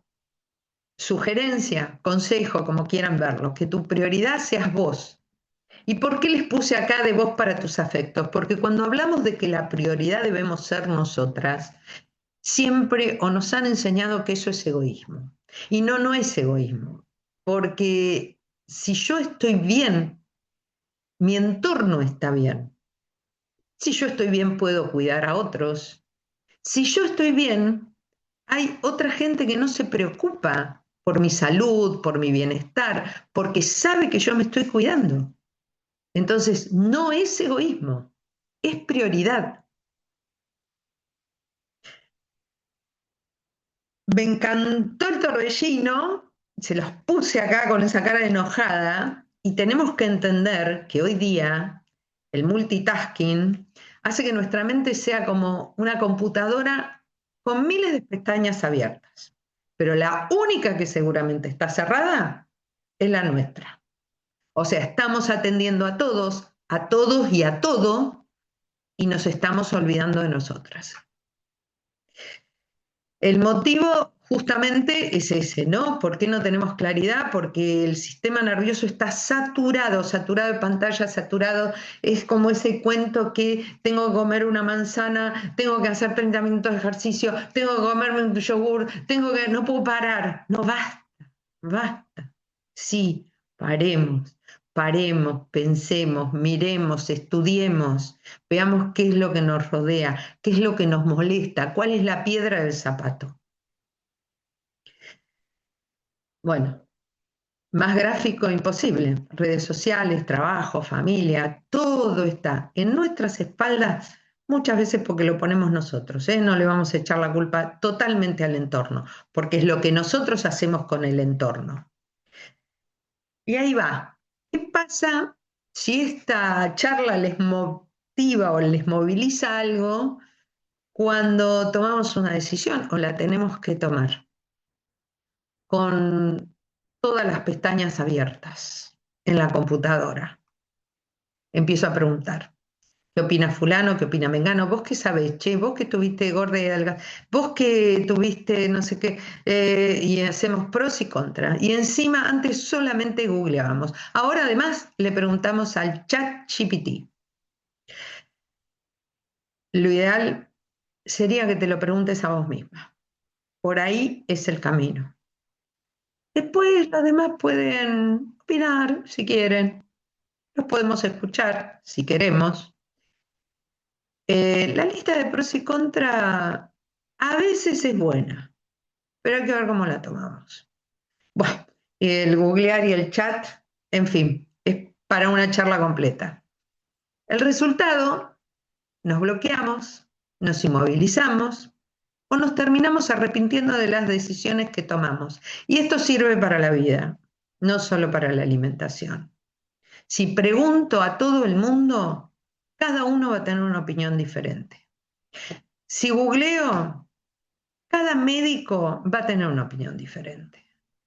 sugerencia, consejo, como quieran verlo, que tu prioridad seas vos. ¿Y por qué les puse acá de vos para tus afectos? Porque cuando hablamos de que la prioridad debemos ser nosotras, siempre o nos han enseñado que eso es egoísmo. Y no, no es egoísmo. Porque si yo estoy bien, mi entorno está bien. Si yo estoy bien, puedo cuidar a otros. Si yo estoy bien, hay otra gente que no se preocupa por mi salud, por mi bienestar, porque sabe que yo me estoy cuidando. Entonces, no es egoísmo, es prioridad. Me encantó el torbellino, se los puse acá con esa cara de enojada, y tenemos que entender que hoy día el multitasking hace que nuestra mente sea como una computadora con miles de pestañas abiertas, pero la única que seguramente está cerrada es la nuestra. O sea, estamos atendiendo a todos y a todo, y nos estamos olvidando de nosotras. El motivo justamente es ese, ¿no? ¿Por qué no tenemos claridad? Porque el sistema nervioso está saturado, saturado de pantalla, saturado. Es como ese cuento que tengo que comer una manzana, tengo que hacer 30 minutos de ejercicio, tengo que comerme un yogur, no puedo parar. No, basta, basta. Sí, paremos, paremos, pensemos, miremos, estudiemos, veamos qué es lo que nos rodea, qué es lo que nos molesta, cuál es la piedra del zapato. Bueno, más gráfico imposible. Redes sociales, trabajo, familia, todo está en nuestras espaldas, muchas veces porque lo ponemos nosotros, ¿eh? No le vamos a echar la culpa totalmente al entorno, porque es lo que nosotros hacemos con el entorno. Y ahí va. ¿Qué pasa si esta charla les motiva o les moviliza algo cuando tomamos una decisión o la tenemos que tomar con todas las pestañas abiertas en la computadora? Empiezo a preguntar, ¿Qué opina fulano? ¿Qué opina Mengano? ¿Vos qué sabés? Che, vos que tuviste gorda y delgada, vos que tuviste no sé qué, y hacemos pros y contras. Y encima antes solamente googleábamos. Ahora además le preguntamos al chat GPT. Lo ideal sería que te lo preguntes a vos misma. Por ahí es el camino. Después los demás pueden opinar si quieren, los podemos escuchar si queremos. La lista de pros y contra a veces es buena, pero hay que ver cómo la tomamos. Bueno, el googlear y el chat, en fin, es para una charla completa. El resultado, nos bloqueamos, nos inmovilizamos o nos terminamos arrepintiendo de las decisiones que tomamos. Y esto sirve para la vida, no solo para la alimentación. Si pregunto a todo el mundo, cada uno va a tener una opinión diferente. Si googleo, cada médico va a tener una opinión diferente.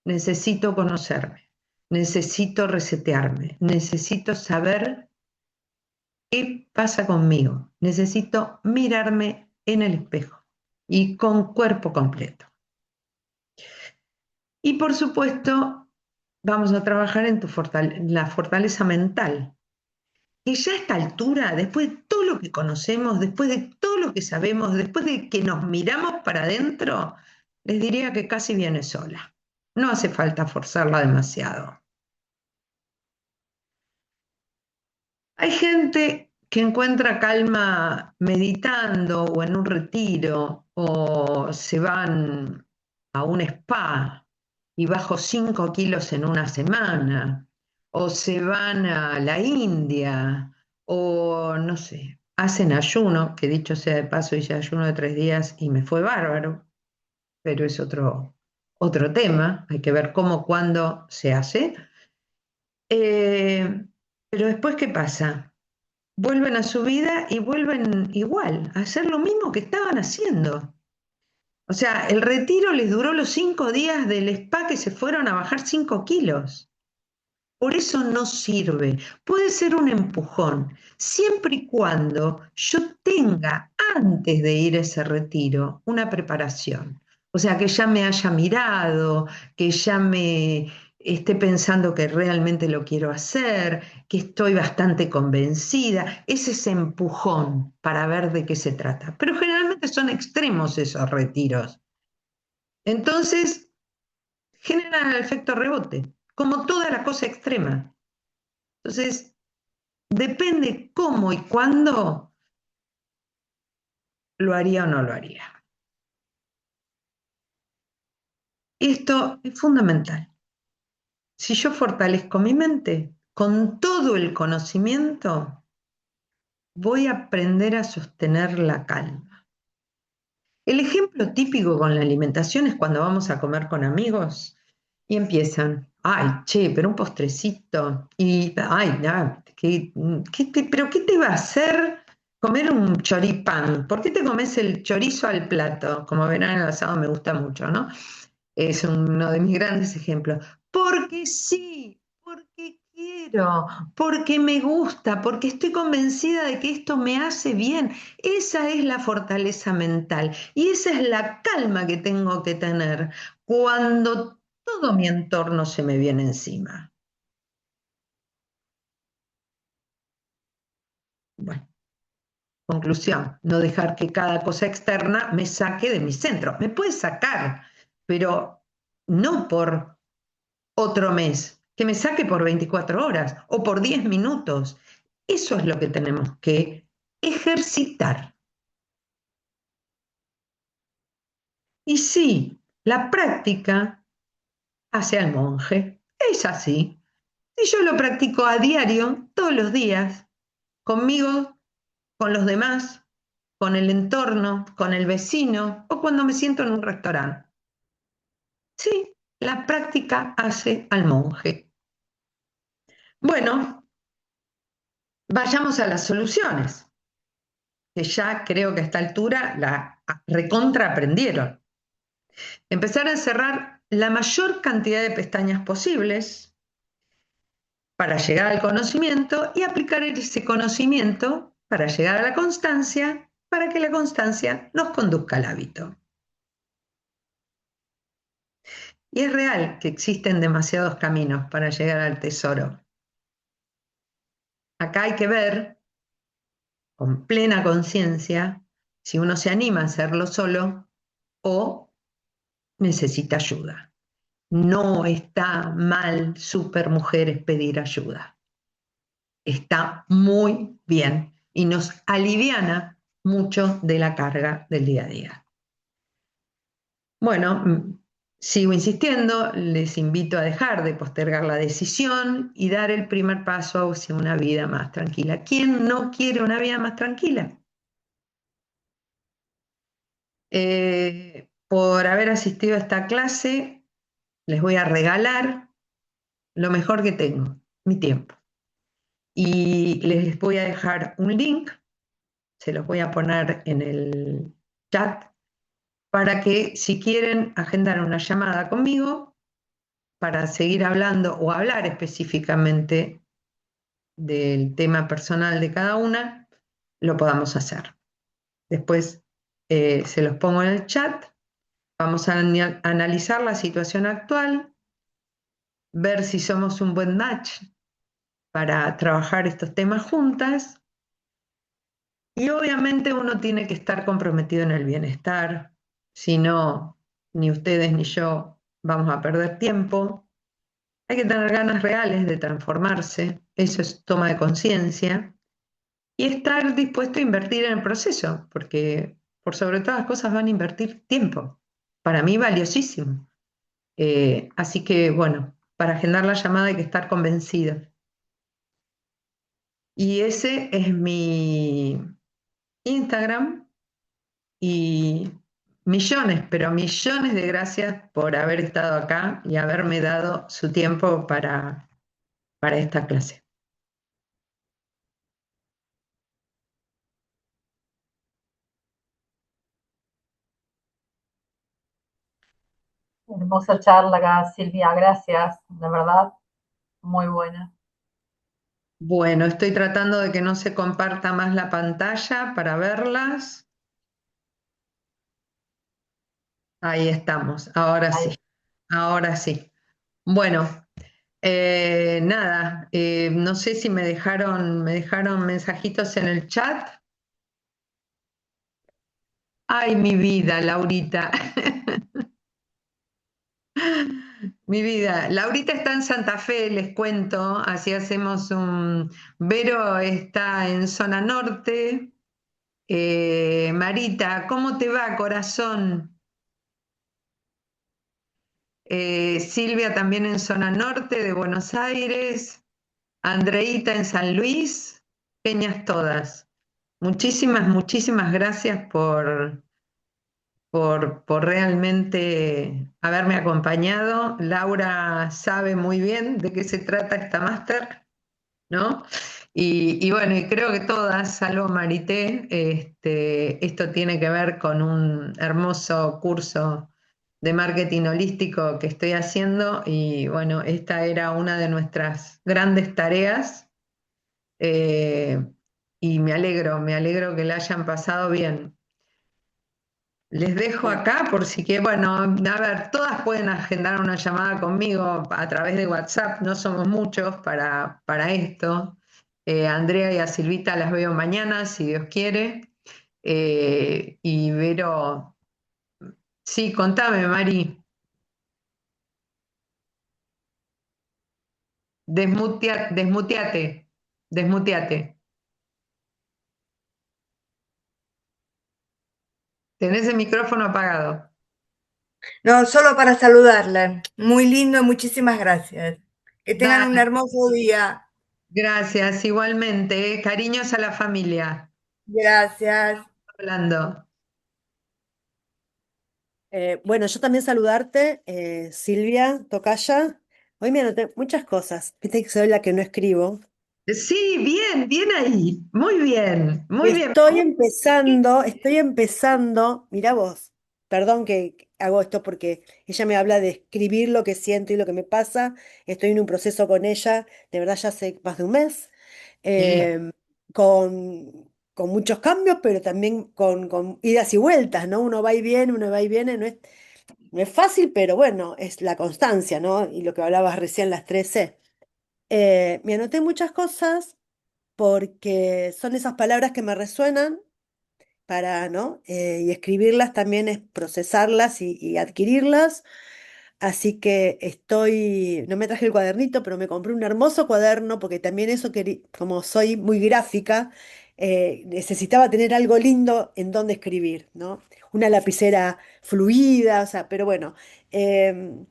Necesito conocerme, necesito resetearme, necesito saber qué pasa conmigo, necesito mirarme en el espejo y con cuerpo completo. Y por supuesto, vamos a trabajar en la fortaleza mental, que ya a esta altura, después de todo lo que conocemos, después de todo lo que sabemos, después de que nos miramos para adentro, les diría que casi viene sola. No hace falta forzarla demasiado. Hay gente que encuentra calma meditando o en un retiro o se van a un spa y bajo 5 kilos en una semana o se van a la India o no sé, hacen ayuno, que dicho sea de paso hice ayuno de 3 días y me fue bárbaro, pero es otro tema, hay que ver cómo, cuándo se hace. Eh, pero después, ¿qué pasa? Vuelven a su vida y vuelven igual, a hacer lo mismo que estaban haciendo. O sea, el retiro les duró los 5 días del spa que se fueron a bajar 5 kilos. Por eso no sirve. Puede ser un empujón, siempre y cuando yo tenga, antes de ir a ese retiro, una preparación. O sea, que ya me haya mirado, que ya me esté pensando que realmente lo quiero hacer, que estoy bastante convencida. Es ese empujón para ver de qué se trata. Pero generalmente son extremos esos retiros. Entonces, generan el efecto rebote, como toda la cosa extrema. Entonces, depende cómo y cuándo lo haría o no lo haría. Esto es fundamental. Si yo fortalezco mi mente con todo el conocimiento, voy a aprender a sostener la calma. El ejemplo típico con la alimentación es cuando vamos a comer con amigos y empiezan, ay, che, pero un postrecito, y, ay, no, pero ¿qué te va a hacer comer un choripán? ¿Por qué te comes el chorizo al plato? Como verán, el asado me gusta mucho, ¿no? Es uno de mis grandes ejemplos. Porque sí, porque quiero, porque me gusta, porque estoy convencida de que esto me hace bien. Esa es la fortaleza mental y esa es la calma que tengo que tener cuando todo mi entorno se me viene encima. Bueno, conclusión, no dejar que cada cosa externa me saque de mi centro. Me puede sacar, pero no por otro mes, que me saque por 24 horas o por 10 minutos. Eso es lo que tenemos que ejercitar. Y sí, la práctica hace al monje. Es así. Y yo lo practico a diario, todos los días, conmigo, con los demás, con el entorno, con el vecino o cuando me siento en un restaurante. Sí, la práctica hace al monje. Bueno, vayamos a las soluciones, que ya creo que a esta altura la recontra aprendieron. Empezar a encerrar la mayor cantidad de pestañas posibles para llegar al conocimiento y aplicar ese conocimiento para llegar a la constancia, para que la constancia nos conduzca al hábito. Y es real que existen demasiados caminos para llegar al tesoro. Acá hay que ver con plena conciencia si uno se anima a hacerlo solo o necesita ayuda. No está mal, supermujeres, pedir ayuda. Está muy bien y nos aliviana mucho de la carga del día a día. Bueno, sigo insistiendo, les invito a dejar de postergar la decisión y dar el primer paso hacia una vida más tranquila. ¿Quién no quiere una vida más tranquila? Por haber asistido a esta clase, les voy a regalar lo mejor que tengo, mi tiempo. Y les voy a dejar un link, se los voy a poner en el chat, para que si quieren agendar una llamada conmigo para seguir hablando o hablar específicamente del tema personal de cada una, lo podamos hacer. Después se los pongo en el chat, vamos a analizar la situación actual, ver si somos un buen match para trabajar estos temas juntas. Y obviamente uno tiene que estar comprometido en el bienestar, si no, ni ustedes ni yo vamos a perder tiempo. Hay que tener ganas reales de transformarse, eso es toma de conciencia, y estar dispuesto a invertir en el proceso, porque por sobre todas las cosas van a invertir tiempo, para mí valiosísimo. Así que bueno, para agendar la llamada hay que estar convencido. Y ese es mi Instagram y millones, pero millones de gracias por haber estado acá y haberme dado su tiempo para esta clase. Hermosa charla acá, Silvia, gracias, de verdad, muy buena. Bueno, estoy tratando de que no se comparta más la pantalla para verlas. Ahí estamos, ahora Ahí. sí, ahora sí. Bueno, nada, no sé si me dejaron mensajitos en el chat. Ay, mi vida, Laurita. Mi vida, Laurita está en Santa Fe, les cuento, así hacemos un... Vero está en zona norte. Marita, ¿cómo te va, corazón? Silvia también en zona norte de Buenos Aires. Andreita en San Luis. Peñas todas. Muchísimas, muchísimas gracias por realmente haberme acompañado. Laura sabe muy bien de qué se trata esta máster, ¿no? Y bueno, y creo que todas, salvo Marité, esto tiene que ver con un hermoso curso de marketing holístico que estoy haciendo y bueno, esta era una de nuestras grandes tareas eh, y me alegro que la hayan pasado bien. Les dejo Bueno, acá por si que, bueno, a ver, todas pueden agendar una llamada conmigo a través de WhatsApp, no somos muchos para esto. A Andrea y a Silvita las veo mañana, si Dios quiere. Y Vero, sí, contame, Mari, desmuteate, desmuteate. Tenés el micrófono apagado. No, solo para saludarla. Muy lindo, muchísimas gracias. Que tengan un Dale, hermoso día. gracias, igualmente. Cariños a la familia. Gracias. Hablando. Bueno, yo también saludarte, Silvia, tocaya. Hoy me anoté muchas cosas. Viste que soy la que no escribo. Sí, bien, bien ahí. Muy bien, muy bien. Estoy empezando, mira vos, perdón que hago esto porque ella me habla de escribir lo que siento y lo que me pasa. Estoy en un proceso con ella, de verdad ya hace más de un mes, Sí, em, con con muchos cambios, pero también con idas y vueltas, ¿no? Uno va y viene, uno va y viene, no es fácil, pero bueno, es la constancia, ¿no? Y lo que hablabas recién, las 13. Me anoté muchas cosas porque son esas palabras que me resuenan para, ¿no? Y escribirlas también es procesarlas y adquirirlas. Así que no me traje el cuadernito, pero me compré un hermoso cuaderno porque también eso, como soy muy gráfica, necesitaba tener algo lindo en donde escribir, ¿no? Una lapicera fluida, o sea, pero bueno, em,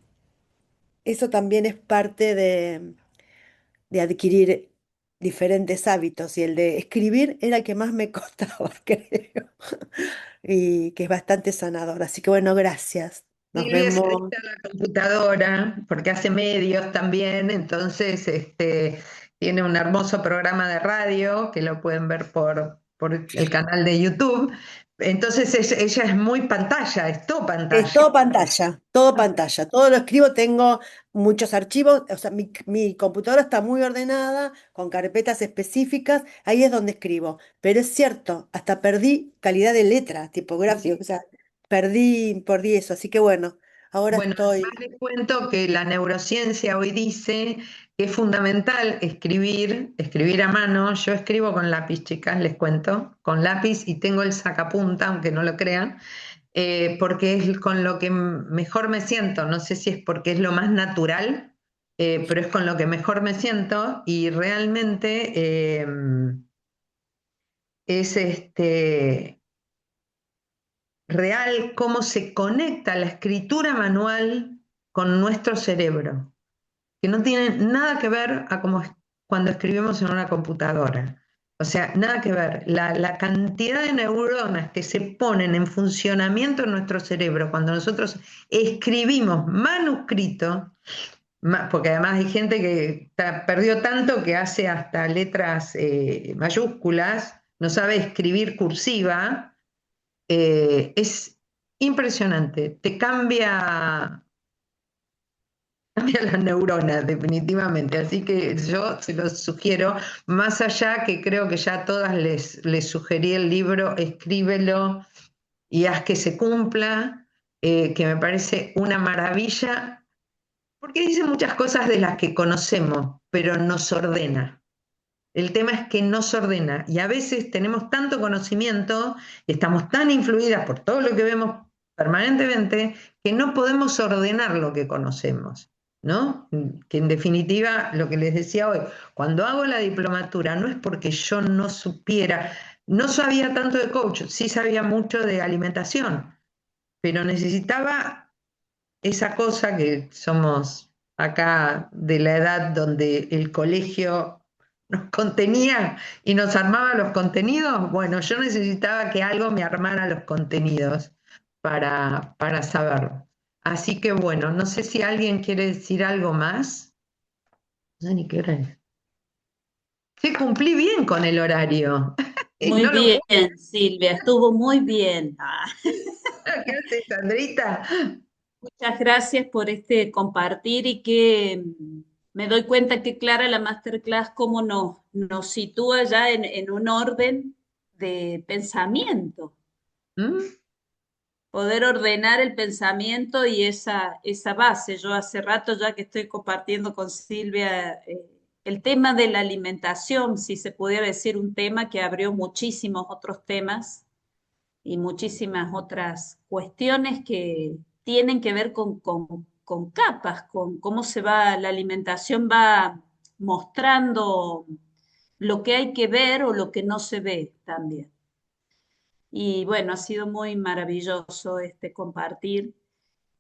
eso también es parte de adquirir diferentes hábitos y el de escribir era el que más me costaba, creo, y que es bastante sanador. Así que bueno, gracias. Nos Silvia se vemos. dedica a la computadora porque hace medios también, entonces tiene un hermoso programa de radio que lo pueden ver por el canal de YouTube. Entonces ella es muy pantalla, es todo Es pantalla. todo pantalla, todo pantalla. Todo lo escribo, tengo muchos archivos, o sea, mi computadora está muy ordenada, con carpetas específicas, ahí es donde escribo. Pero es cierto, hasta perdí calidad de letra, tipográfico, o sea, perdí eso. Así que bueno, ahora Bueno, además estoy. les cuento que la neurociencia hoy dice que es fundamental escribir a mano. Yo escribo con lápiz, chicas, les cuento, con lápiz y tengo el sacapunta, aunque no lo crean, porque es con lo que mejor me siento. No sé si es porque es lo más natural, pero es con lo que mejor me siento y realmente es real cómo se conecta la escritura manual con nuestro cerebro, que no tiene nada que ver a como cuando escribimos en una computadora. O sea, nada que ver. La cantidad de neuronas que se ponen en funcionamiento en nuestro cerebro cuando nosotros escribimos manuscrito, porque además hay gente que perdió tanto que hace hasta letras mayúsculas, no sabe escribir cursiva, es impresionante. Te cambia las neuronas, definitivamente. Así que yo se los sugiero, más allá que creo que ya a todas les sugerí el libro, escríbelo y haz que se cumpla, que me parece una maravilla, porque dice muchas cosas de las que conocemos, pero nos ordena. El tema es que nos ordena y a veces tenemos tanto conocimiento, estamos tan influidas por todo lo que vemos permanentemente, que no podemos ordenar lo que conocemos, ¿no? Que en definitiva, lo que les decía hoy, cuando hago la diplomatura no es porque yo no supiera, no sabía tanto de coach, sí sabía mucho de alimentación, pero necesitaba esa cosa que somos acá de la edad donde el colegio nos contenía y nos armaba los contenidos, bueno, yo necesitaba que algo me armara los contenidos para saberlo. Así que bueno, no sé si alguien quiere decir algo más. No sé ni qué hora es. Sí, cumplí bien con el horario. Muy No lo bien, puedo. Silvia, estuvo muy bien. ¿Qué haces, Sandrita? Muchas gracias por este compartir y que me doy cuenta que Clara, la masterclass, cómo nos sitúa ya en un orden de pensamiento, ¿Mm? poder ordenar el pensamiento y esa base. Yo hace rato ya que estoy compartiendo con Silvia el tema de la alimentación, si se pudiera decir un tema que abrió muchísimos otros temas y muchísimas otras cuestiones que tienen que ver con capas, con cómo se va, la alimentación va mostrando lo que hay que ver o lo que no se ve también. Y bueno, ha sido muy maravilloso este compartir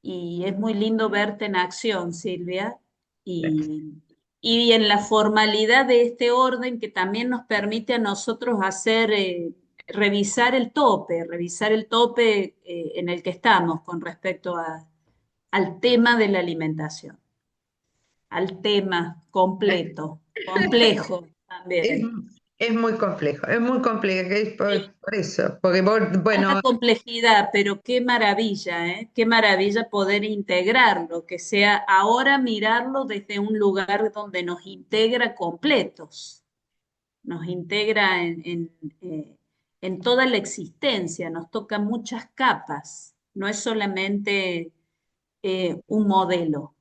y es muy lindo verte en acción, Silvia, y, y en la formalidad de este orden que también nos permite a nosotros hacer, revisar el tope en el que estamos con respecto al tema de la alimentación, al tema completo, complejo Es, también. es muy complejo, es por eso, porque Alta bueno, complejidad, pero qué maravilla, ¿eh? Qué maravilla poder integrarlo, que sea ahora mirarlo desde un lugar donde nos integra completos, nos integra en toda la existencia, nos toca muchas capas, no es solamente un modelo.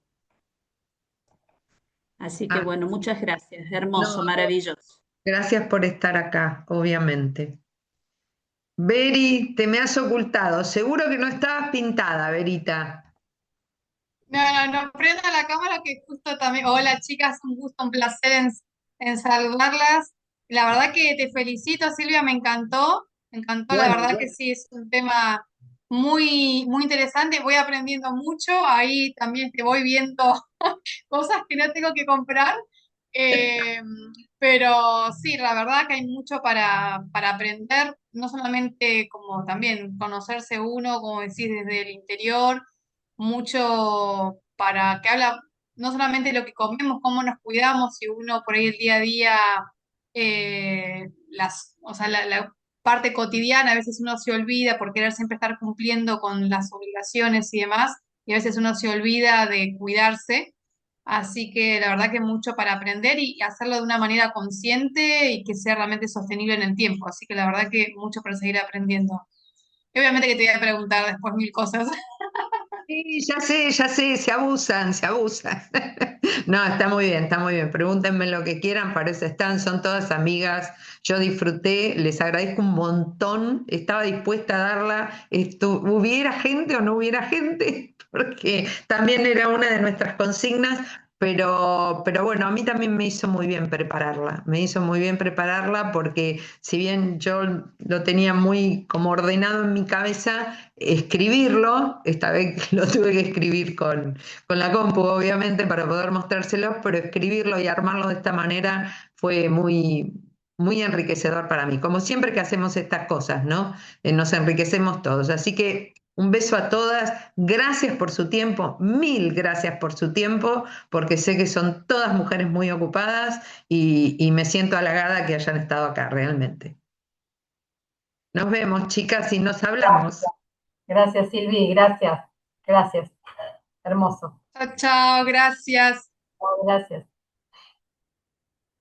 Así que Ah, bueno, muchas gracias, no, hermoso, maravilloso. gracias por estar acá, obviamente. Veri, te me has ocultado. Seguro que no estabas pintada, Verita. No, no, no, prenda la cámara que justo también. Hola chicas, un gusto, un placer en saludarlas. La verdad que te felicito, Silvia, me encantó, la Bueno, verdad que sí, es un tema muy, muy interesante, voy aprendiendo mucho, ahí también te voy viendo cosas que no tengo que comprar. Eh, pero sí, la verdad que hay mucho para aprender, no solamente como también conocerse uno, como decís, desde el interior, mucho para que habla no solamente de lo que comemos, cómo nos cuidamos, si uno por ahí el día a día, o sea, la parte cotidiana, a veces uno se olvida por querer siempre estar cumpliendo con las obligaciones y demás, y a veces uno se olvida de cuidarse. Así que la verdad que mucho para aprender y hacerlo de una manera consciente y que sea realmente sostenible en el tiempo. Así que la verdad que mucho para seguir aprendiendo. Y obviamente que te voy a preguntar después mil cosas. sí, ya sé, se abusan, se abusan. No, está muy bien, está muy bien. Pregúntenme lo que quieran, para eso están, son todas amigas. Yo disfruté, les agradezco un montón. Estaba dispuesta a darla, hubiera gente o no hubiera gente, porque también era una de nuestras consignas. Pero bueno, a mí también me hizo muy bien prepararla. Me hizo muy bien prepararla porque si bien yo lo tenía muy como ordenado en mi cabeza, escribirlo, esta vez lo tuve que escribir con la compu, obviamente, para poder mostrárselo, pero escribirlo y armarlo de esta manera fue muy, muy enriquecedor para mí. Como siempre que hacemos estas cosas, ¿no? Nos enriquecemos todos. Así que un beso a todas. Gracias por su tiempo. Mil gracias por su tiempo, porque sé que son todas mujeres muy ocupadas y me siento halagada que hayan estado acá, realmente. Nos vemos, chicas, y nos hablamos. Gracias, Silvi, gracias, gracias. Hermoso. Chao, chao, gracias. Gracias.